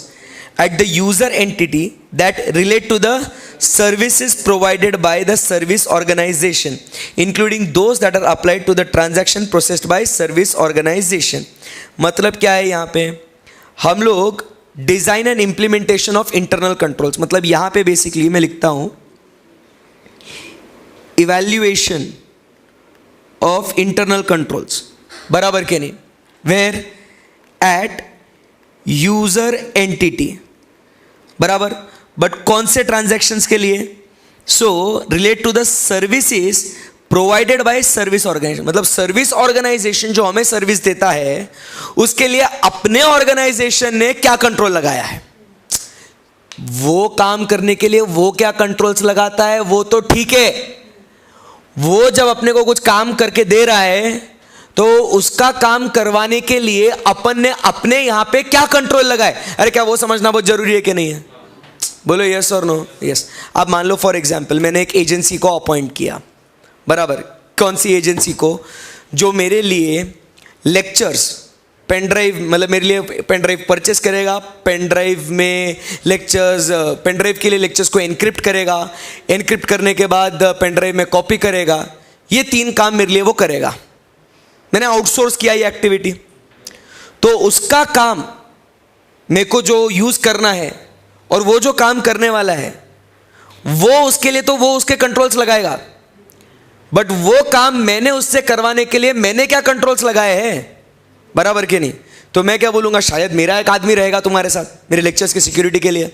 at the user entity that relate to the services provided by the service organization, including those that are applied to the transaction processed by service organization. मतलब क्या है यहाँ पे, हम लोग design and implementation of internal controls, मतलब यहां पे बेसिकली मैं लिखता हूं इवैल्यूएशन ऑफ इंटरनल कंट्रोल्स. बराबर के नहीं? Where at user entity. बराबर. बट कौन से ट्रांजैक्शंस के लिए? So relate to the services provided by service organisation. मतलब सर्विस ऑर्गेनाइजेशन जो हमें सर्विस देता है उसके लिए अपने ऑर्गेनाइजेशन ने क्या कंट्रोल लगाया है, वो काम करने के लिए वो क्या कंट्रोल्स लगाता है वो तो ठीक है. वो जब अपने को कुछ काम करके दे रहा है तो उसका काम करवाने के लिए अपन ने अपने यहां पे क्या कंट्रोल लगाए? अरे क्या वो समझना बहुत जरूरी है कि नहीं है? बोलो यस और नो। यस। अब मान लो फॉर एग्जाम्पल मैंने एक एजेंसी को अपॉइंट किया, बराबर। कौन सी एजेंसी को? जो मेरे लिए लेक्चर्स, पेन ड्राइव, मतलब मेरे लिए पेन ड्राइव परचेस करेगा, पेन ड्राइव में लेक्चर्स, पेन ड्राइव के लिए लेक्चर्स को एनक्रिप्ट करेगा, एनक्रिप्ट करने के बाद पेन ड्राइव में कॉपी करेगा। ये 3 काम मेरे लिए वो करेगा। मैंने आउटसोर्स किया ये एक्टिविटी। तो उसका काम मेरे को जो यूज करना है और वो जो काम करने वाला है वो उसके लिए तो वो उसके कंट्रोल्स लगाएगा, बट वो काम मैंने उससे करवाने के लिए मैंने क्या कंट्रोल्स लगाए हैं, बराबर के नहीं? तो मैं क्या बोलूंगा, शायद मेरा एक आदमी रहेगा तुम्हारे साथ मेरे लेक्चर्स की सिक्योरिटी के लिए,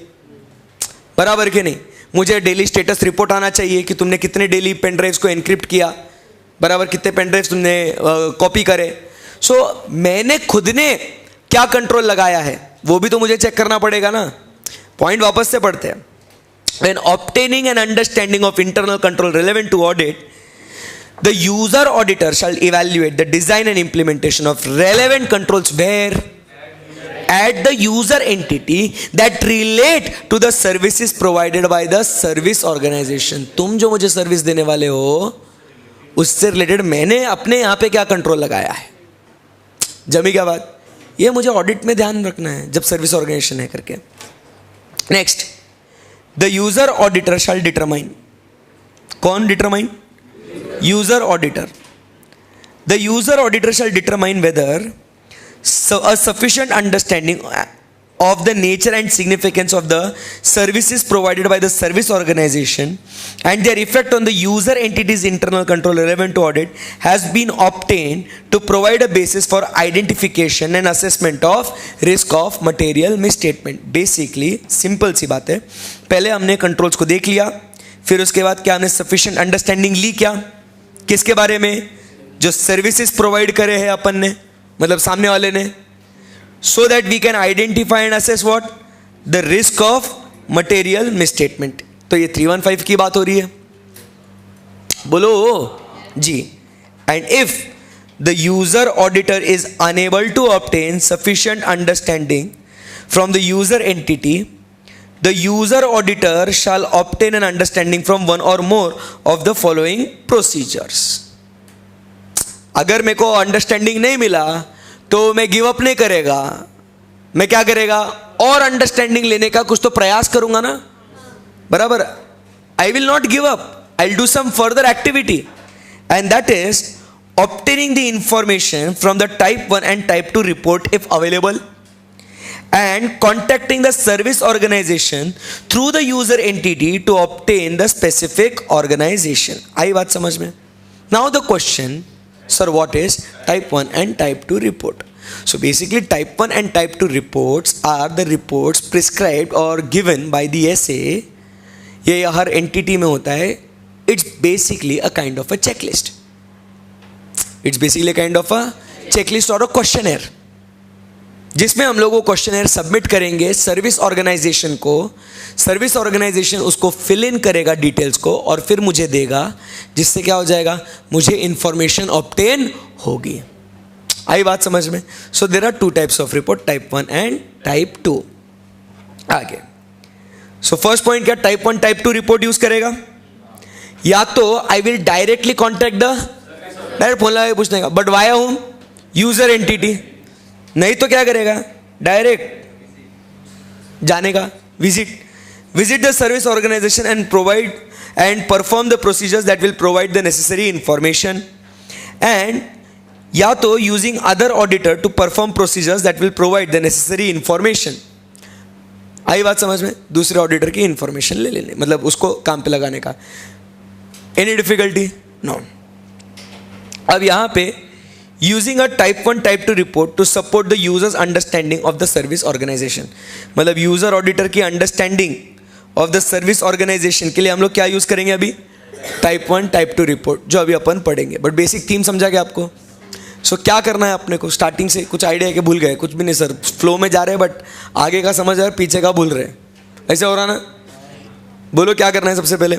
बराबर के नहीं? मुझे डेली स्टेटस रिपोर्ट आना चाहिए कि तुमने कितने डेली पेन ड्राइव्स को एनक्रिप्ट किया, बराबर, कितने पेन ड्राइव्स तुमने कॉपी करे। सो मैंने खुद ने क्या कंट्रोल लगाया है वो भी तो मुझे चेक करना पड़ेगा ना। पॉइंट वापस से पढ़ते हैं। When obtaining an understanding of internal control relevant to audit, the user auditor shall evaluate the design and implementation of relevant controls where at the user entity that relate to the services provided by the service organization। तुम जो मुझे सर्विस देने वाले हो उससे रिलेटेड मैंने अपने यहां पे क्या कंट्रोल लगाया है। जमी क्या बात? ये मुझे ऑडिट में ध्यान रखना है जब सर्विस ऑर्गेनाइजेशन है करके। Next, the user auditor shall determine. कौन determine? User auditor. The user auditor shall determine whether a sufficient understanding of the nature and significance of the services provided by the service organization and their effect on the user entity's internal control relevant to audit has been obtained to provide a basis for identification and assessment of risk of material misstatement। Basically simple सी बात है, पहले हमने कंट्रोल्स को देख लिया, फिर उसके बाद क्या हमने सफिशिएंट अंडरस्टैंडिंग ली, क्या किसके बारे में? जो सर्विसेज प्रोवाइड करे हैं अपन ने, मतलब सामने वाले ने, so that we can identify and assess what the risk of material misstatement। तो ये 315 की बात हो रही है, बोलो जी। and if the user auditor is unable to obtain sufficient understanding from the user entity, the user auditor shall obtain an understanding from one or more of the following procedures। अगर मेरे को अंडरस्टैंडिंग नहीं मिला तो मैं गिव अप नहीं करेगा, मैं क्या करेगा? और अंडरस्टैंडिंग लेने का कुछ तो प्रयास करूंगा ना, बराबर। I will not give up, I will do some further activity, and that is obtaining the information from the type 1 and type 2 report if available, and contacting the service organization through the user entity to obtain the specific organization। आई बात समझ में? Now the question, sir, what is type 1 and type 2 report? So basically type 1 and type 2 reports are the reports prescribed or given by the SA। ये हर entity में होता है। It's basically a kind of a checklist। It's basically a kind of a checklist or a questionnaire, जिसमें हम लोग वो क्वेश्चनर सबमिट करेंगे सर्विस ऑर्गेनाइजेशन को। सर्विस ऑर्गेनाइजेशन उसको फिल इन करेगा डिटेल्स को और फिर मुझे देगा, जिससे क्या हो जाएगा? मुझे इंफॉर्मेशन ऑब्टेन होगी। आई बात समझ में? So there are 2 types of report, type 1 and type 2। आगे सो फर्स्ट पॉइंट क्या? टाइप 1 टाइप 2 रिपोर्ट यूज करेगा। या तो I will directly contact the, direct phone लगा के पूछने का, बट वाया हूं यूजर एंटिटी। नहीं तो क्या करेगा? डायरेक्ट जाने का, visit the service organization and provide and perform the procedures that will provide the necessary information, and या तो using other auditor to perform procedures that will provide the necessary information. आई बात समझ में? दूसरे ऑडिटर की इंफॉर्मेशन ले लेने, मतलब उसको काम पे लगाने का। Any difficulty? नो। अब यहां पे using a type 1 type 2 report to support the users understanding of the service organisation, मतलब यूजर ऑडिटर की understanding of the service organization के लिए हम लोग क्या यूज करेंगे अभी? टाइप 1 टाइप 2 रिपोर्ट, जो अभी अपन पढ़ेंगे। बट बेसिक थीम समझा क्या आपको? सो क्या करना है अपने को? स्टार्टिंग से कुछ आइडिया है कि भूल गए? कुछ भी नहीं सर, फ्लो में जा रहे हैं, बट आगे का समझ आ रहा है, पीछे का भूल रहे हैं, ऐसे हो रहा ना? बोलो क्या करना है सबसे पहले?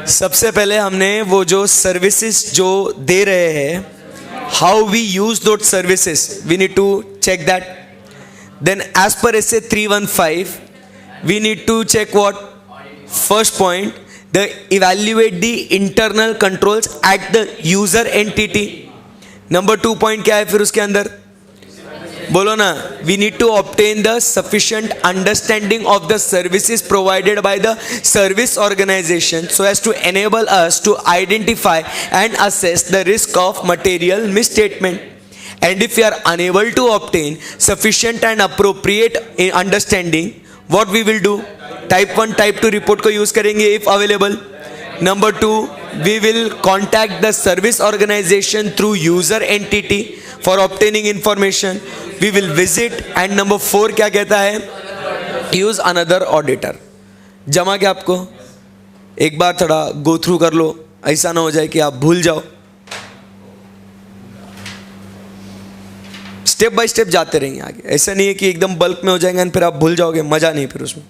सबसे पहले हमने वो जो सर्विसेज जो दे रहे हैं, how we use those services, we need to check that. Then as per SA 315 we need to check what. First point, the evaluate the internal controls at the user entity. Number 2 point क्या है फिर उसके अंदर, बोलो ना. We need to obtain the sufficient understanding of the services provided by the service organization so as to enable us to identify and assess the risk of material misstatement. And if you are unable to obtain sufficient and appropriate understanding, what we will do, type 1 type 2 report को यूज करेंगे if available. Number 2, we will contact the service organization through user entity for obtaining information. We will visit. And number 4 क्या कहता है, use another auditor. जमा के आपको एक बार थोड़ा go through कर लो, ऐसा ना हो जाए कि आप भूल जाओ. स्टेप बाय स्टेप जाते रहेंगे आगे. ऐसा नहीं है कि एकदम बल्क में हो जाएंगे और फिर आप भूल जाओगे, मजा नहीं फिर उसमें.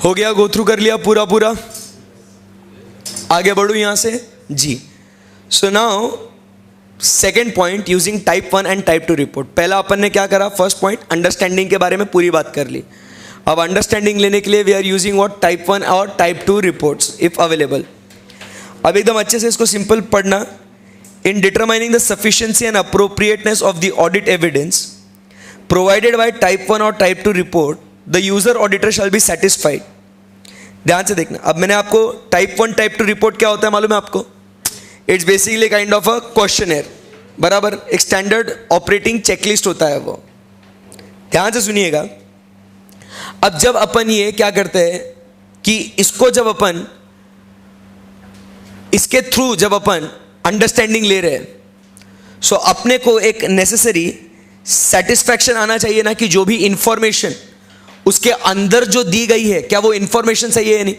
हो गया, गो थ्रू कर लिया पूरा. आगे बढ़ू यहां से जी. So now second point, using type 1 and type 2 report. पहला अपन ने क्या करा, फर्स्ट पॉइंट अंडरस्टैंडिंग के बारे में पूरी बात कर ली. अब अंडरस्टैंडिंग लेने के लिए we are using what, type 1 और टाइप 2 रिपोर्ट्स इफ अवेलेबल. अब एकदम अच्छे से इसको सिंपल पढ़ना. In determining the sufficiency and appropriateness of the audit evidence provided by type 1 और type 2 report, the user auditor shall be satisfied. ध्यान से देखना. अब मैंने आपको टाइप 1 टाइप 2 रिपोर्ट क्या होता है मालूम है आपको, it's basically kind of a questionnaire, बराबर. एक स्टैंडर्ड ऑपरेटिंग चेकलिस्ट होता है वो. ध्यान से सुनिएगा. अब जब अपन ये क्या करते हैं कि इसको जब अपन इसके थ्रू जब अपन अंडरस्टैंडिंग ले रहे हैं, सो अपने को एक नेसेसरी सेटिस्फैक्शन आना चाहिए ना कि जो भी इंफॉर्मेशन उसके अंदर जो दी गई है, क्या वो इंफॉर्मेशन सही है या नहीं.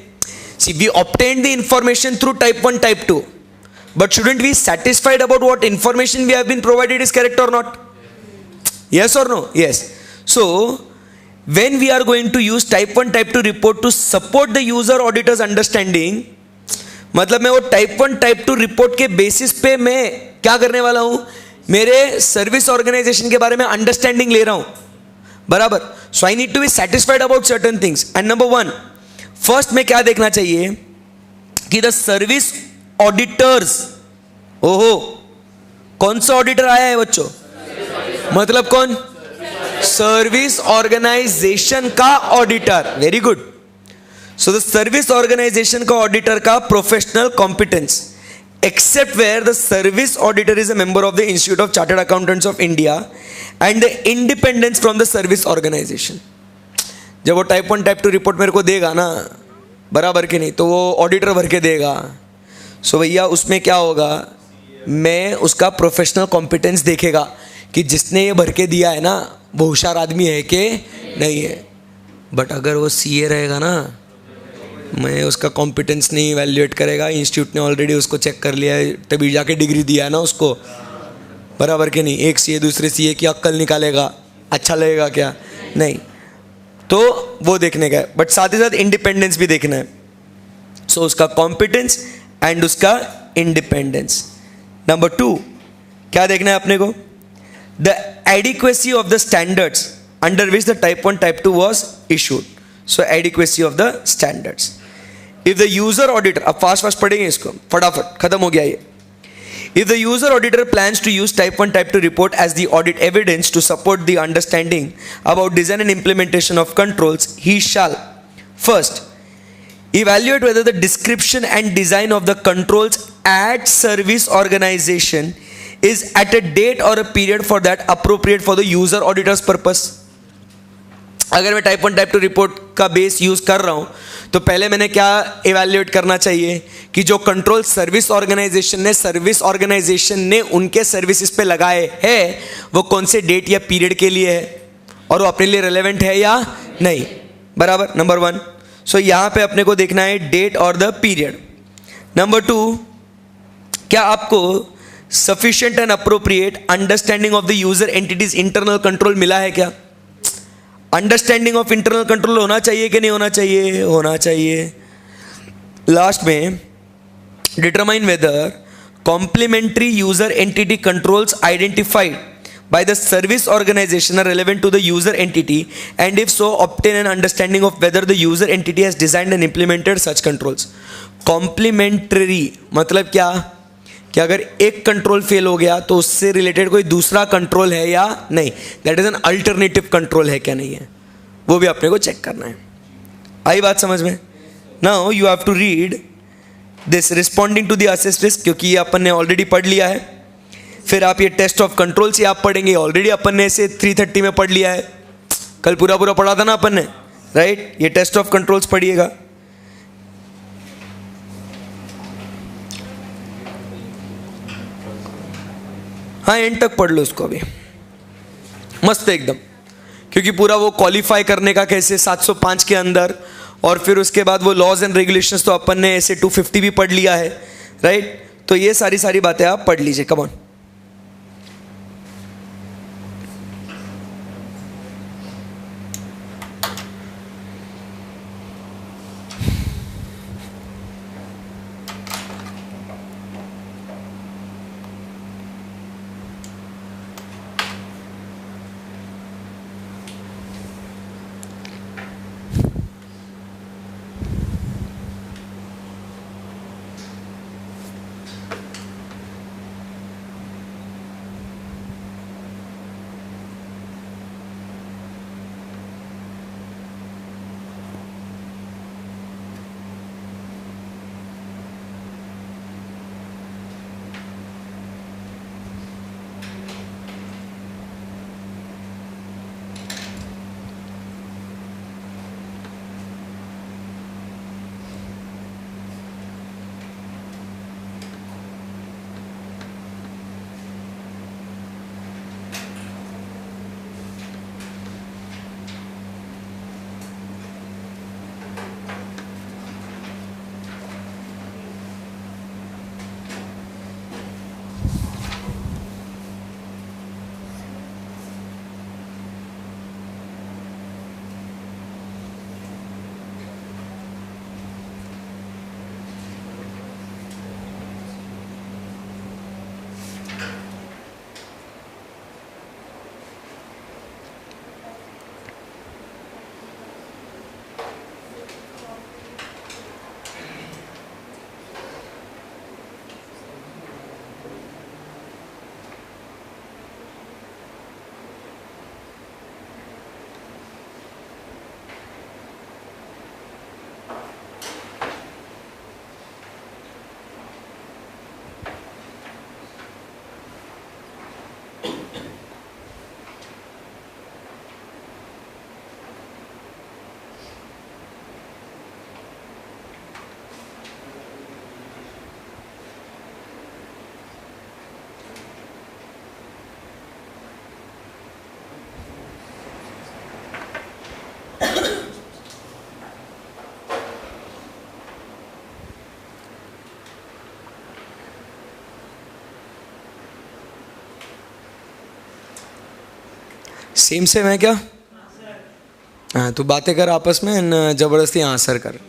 See we obtain the information through type 1 type 2, but shouldn't we satisfied about what information we have been provided is correct और नॉट. यस और no. Yes. So when we are going to use type 1 type 2 report to support the user auditors understanding, मतलब मैं वो टाइप 1 टाइप 2 रिपोर्ट के बेसिस पे मैं क्या करने वाला हूं, मेरे सर्विस ऑर्गेनाइजेशन के बारे में अंडरस्टैंडिंग ले रहा हूं, बराबर. So I need to be satisfied about certain things. And number 1, first में क्या देखना चाहिए कि द सर्विस ऑडिटर्स, ओहो कौन सा ऑडिटर आया है बच्चों, मतलब कौन, सर्विस ऑर्गेनाइजेशन का auditor. Very good. So the service organization का ऑडिटर का professional competence, except where the service auditor is a member of the Institute of Chartered Accountants of India and the independence from the service organization. जब वो टाइप 1 टाइप 2 रिपोर्ट मेरे को देगा ना, बराबर के नहीं, तो वो ऑडिटर भर के देगा. सो भैया उसमें क्या होगा, मैं उसका प्रोफेशनल कॉम्पिटेंस देखेगा कि जिसने ये भर के दिया है ना वो होशियार आदमी है कि नहीं है. बट अगर वो CA रहेगा ना, मैं उसका कॉम्पिटेंस नहीं इवैल्यूएट करेगा, इंस्टीट्यूट ने ऑलरेडी उसको चेक कर लिया है तभी जाके डिग्री दिया है ना उसको, बराबर के नहीं. एक CA दूसरे CA की अक्ल निकालेगा, अच्छा लगेगा क्या, नहीं. तो वो देखने का है, बट साथ ही साथ इंडिपेंडेंस भी देखना है. सो उसका कॉम्पिटेंस एंड उसका इंडिपेंडेंस. नंबर 2 क्या देखना है अपने को, the adequacy of the standards under which the type 1 type 2 was issued. So adequacy of the standards. If the user auditor, अब फास्ट पढ़ेंगे इसको, फटाफट खत्म हो गया ये. If the user auditor plans to use type 1 type 2 report as the audit evidence to support the understanding about design and implementation of controls, he shall first evaluate whether the description and design of the controls at service organization is at a date or a period for that appropriate for the user auditor's purpose. अगर मैं टाइप 1 टाइप 2 रिपोर्ट का बेस यूज कर रहा हूं तो पहले मैंने क्या इवैल्यूएट करना चाहिए कि जो कंट्रोल सर्विस ऑर्गेनाइजेशन ने उनके सर्विसेज पे लगाए हैं वो कौन से डेट या पीरियड के लिए है और वो अपने लिए रेलेवेंट है या नहीं, बराबर. नंबर 1. सो यहाँ पे अपने को देखना है डेट और द पीरियड। नंबर 2, क्या आपको sufficient and appropriate understanding of the user entities internal control मिला है क्या? अंडरस्टैंडिंग ऑफ इंटरनल कंट्रोल होना चाहिए कि नहीं होना चाहिए? होना चाहिए। लास्ट में determine whether complementary user entity controls identified by the service organization are relevant to the user entity, and if so obtain an understanding of whether the user entity has designed and implemented such controls. Complementary मतलब क्या कि अगर एक कंट्रोल फेल हो गया तो उससे रिलेटेड कोई दूसरा कंट्रोल है या नहीं, that is an alternative control है क्या नहीं है, वो भी अपने को चेक करना है। आई बात समझ में? Now you have to read this responding to the assessed risk, क्योंकि ये अपन ने ऑलरेडी पढ़ लिया है। फिर आप ये टेस्ट ऑफ कंट्रोल से आप पढ़ेंगे, ऑलरेडी अपन ने इसे 330 में पढ़ लिया है, कल पूरा पूरा पढ़ा था ना अपन ने, राइट? ये टेस्ट ऑफ कंट्रोल्स पढ़िएगा। हाँ, एंड तक पढ़ लो उसको अभी, मस्त है एकदम, क्योंकि पूरा वो क्वालिफाई करने का कैसे 705 के अंदर, और फिर उसके बाद वो लॉज एंड रेगुलेशंस तो अपन ने ऐसे 250 भी पढ़ लिया है, राइट? तो ये सारी बातें आप पढ़ लीजिए, कम ऑन। सेम है क्या? हाँ, तो बातें कर आपस में, जबरदस्ती आंसर कर।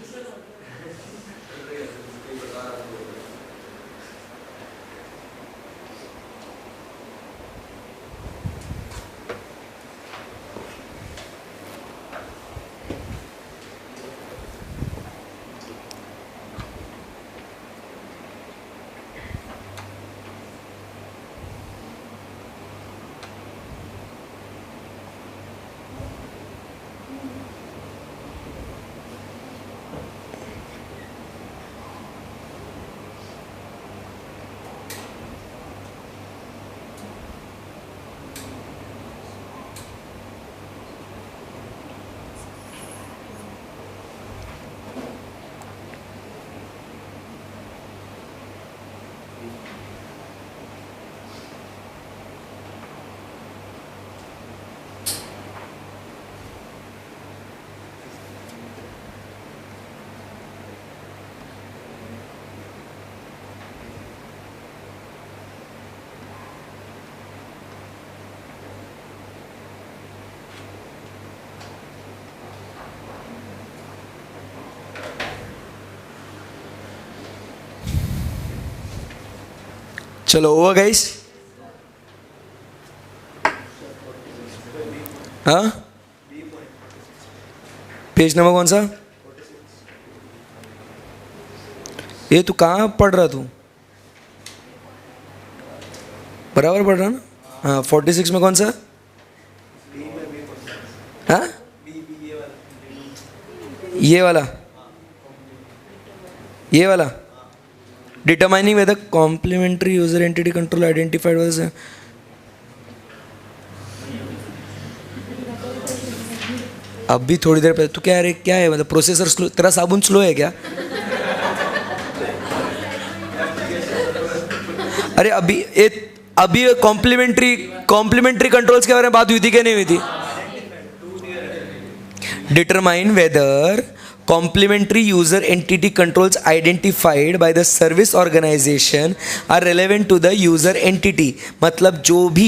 चलो ओवर गाइस। हाँ, पेज नंबर कौन सा? ये तू कहाँ पढ़ रहा? तू बराबर पढ़ रहा ना? हाँ, 46 में कौन सा? हाँ, ये वाला, ये वाला। Determining whether complementary user entity control identified was. अब भी थोड़ी देर पहले तो क्या है, क्या है मतलब प्रोसेसर स्लो? तेरा साबुन स्लो है क्या? अरे अभी कॉम्प्लीमेंट्री कंट्रोल्स के बारे में बात हुई थी क्या? नहीं हुई थी? Determine whether complementary user entity controls identified by the service organization are relevant to the user entity। मतलब जो भी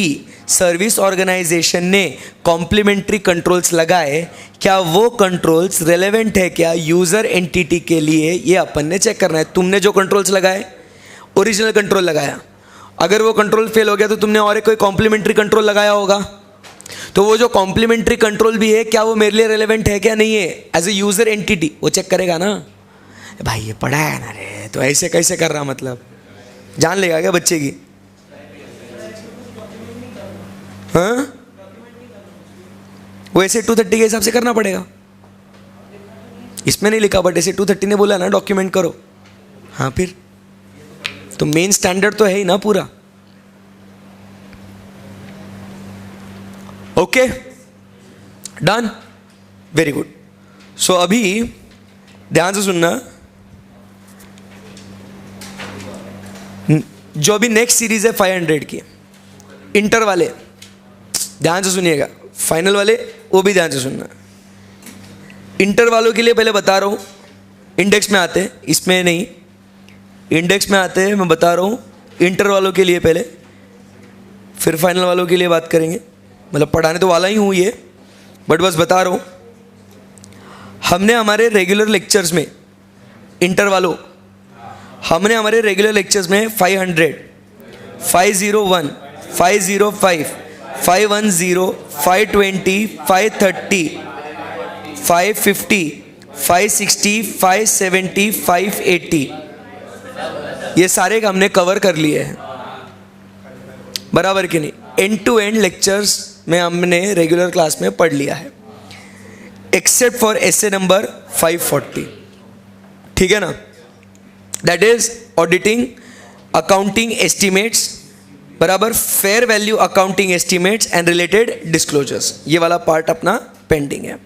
सर्विस ऑर्गेनाइजेशन ने कॉम्प्लीमेंट्री कंट्रोल्स लगाए, क्या वो कंट्रोल्स रेलेवेंट है क्या यूज़र एंटिटी के लिए, ये अपन ने चेक करना है। तुमने जो कंट्रोल्स लगाए ओरिजिनल कंट्रोल लगाया, अगर वो कंट्रोल फेल हो गया तो तुमने और एक कोई कॉम्प्लीमेंट्री कंट्रोल लगाया होगा, तो वो जो कॉम्प्लीमेंट्री कंट्रोल भी है क्या वो मेरे लिए रेलेवेंट है क्या नहीं है, एज ए यूजर एंटिटी वो चेक करेगा ना। भाई ये पढ़ा है ना रे, तो ऐसे कैसे कर रहा, मतलब जान लेगा क्या बच्चे की? हाँ, वो ऐसे 230 के हिसाब से करना पड़ेगा। इसमें नहीं लिखा बट ऐसे 230 ने बोला ना डॉक्यूमेंट करो। हाँ, फिर तो मेन स्टैंडर्ड तो है ही ना पूरा। Okay, done, very good. So अभी ध्यान से सुनना, जो अभी नेक्स्ट सीरीज है 500 की, इंटर वाले ध्यान से सुनिएगा, फाइनल वाले वो भी ध्यान से सुनना। इंटर वालों के लिए पहले बता रहा हूँ, इंडेक्स में आते हैं, इसमें नहीं, इंडेक्स में आते हैं, मैं बता रहा हूँ इंटर वालों के लिए पहले, फिर फाइनल वालों के लिए बात करेंगे। मतलब पढ़ाने तो वाला ही हूँ ये, बट बस बता रहा हूँ। हमने हमारे रेगुलर लेक्चर्स में, इंटर वालों, हमने हमारे रेगुलर लेक्चर्स में 500, 501, 505, 510, 520, 530, 550, 560, 570, 580, ये सारे का हमने कवर कर लिए हैं, बराबर कि नहीं? एंड टू एंड लेक्चर्स में हमने रेगुलर क्लास में पढ़ लिया है, एक्सेप्ट फॉर एसे नंबर 540, ठीक है ना? That is auditing accounting estimates, बराबर, fair value accounting estimates and related disclosures, ये वाला पार्ट अपना पेंडिंग है।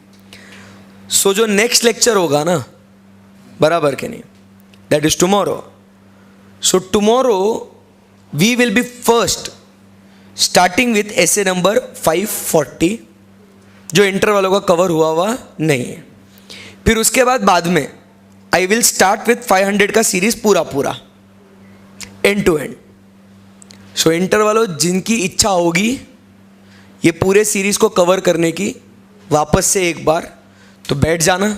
सो जो नेक्स्ट लेक्चर होगा ना, बराबर के नहीं, that is tomorrow. So tomorrow we will be first starting with SA number 540, जो इंटर वालों का कवर हुआ नहीं है। फिर उसके बाद में आई विल स्टार्ट विथ 500 का सीरीज पूरा end to end. So inter वालों जिनकी इच्छा होगी ये पूरे सीरीज को कवर करने की, वापस से एक बार तो बैठ जाना,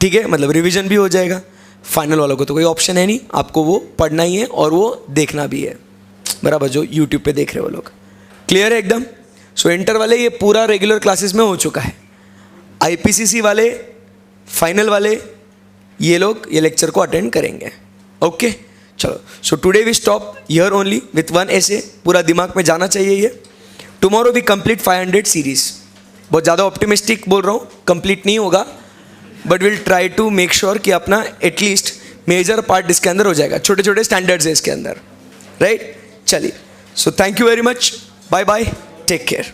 ठीक है? मतलब रिवीजन भी हो जाएगा। फाइनल वालों को तो कोई ऑप्शन है नहीं, आपको वो पढ़ना ही है और वो देखना भी है, बराबर, जो यूट्यूब पे देख रहे हो लोग। क्लियर है एकदम? सो इंटर वाले ये पूरा रेगुलर क्लासेस में हो चुका है। आईपीसीसी वाले, फाइनल वाले, ये लोग ये लेक्चर को अटेंड करेंगे। ओके, चलो। So today we stop here only with 1 SA, पूरा दिमाग में जाना चाहिए ये। Tomorrow we complete 500 series. बहुत ज़्यादा ऑप्टिमिस्टिक बोल रहा हूँ, कंप्लीट नहीं होगा, but will try to make sure कि अपना एटलीस्ट मेजर पार्ट इसके अंदर हो जाएगा। छोटे छोटे स्टैंडर्ड्स है इसके अंदर, राइट? चलिए, so thank you very much, bye bye, take care.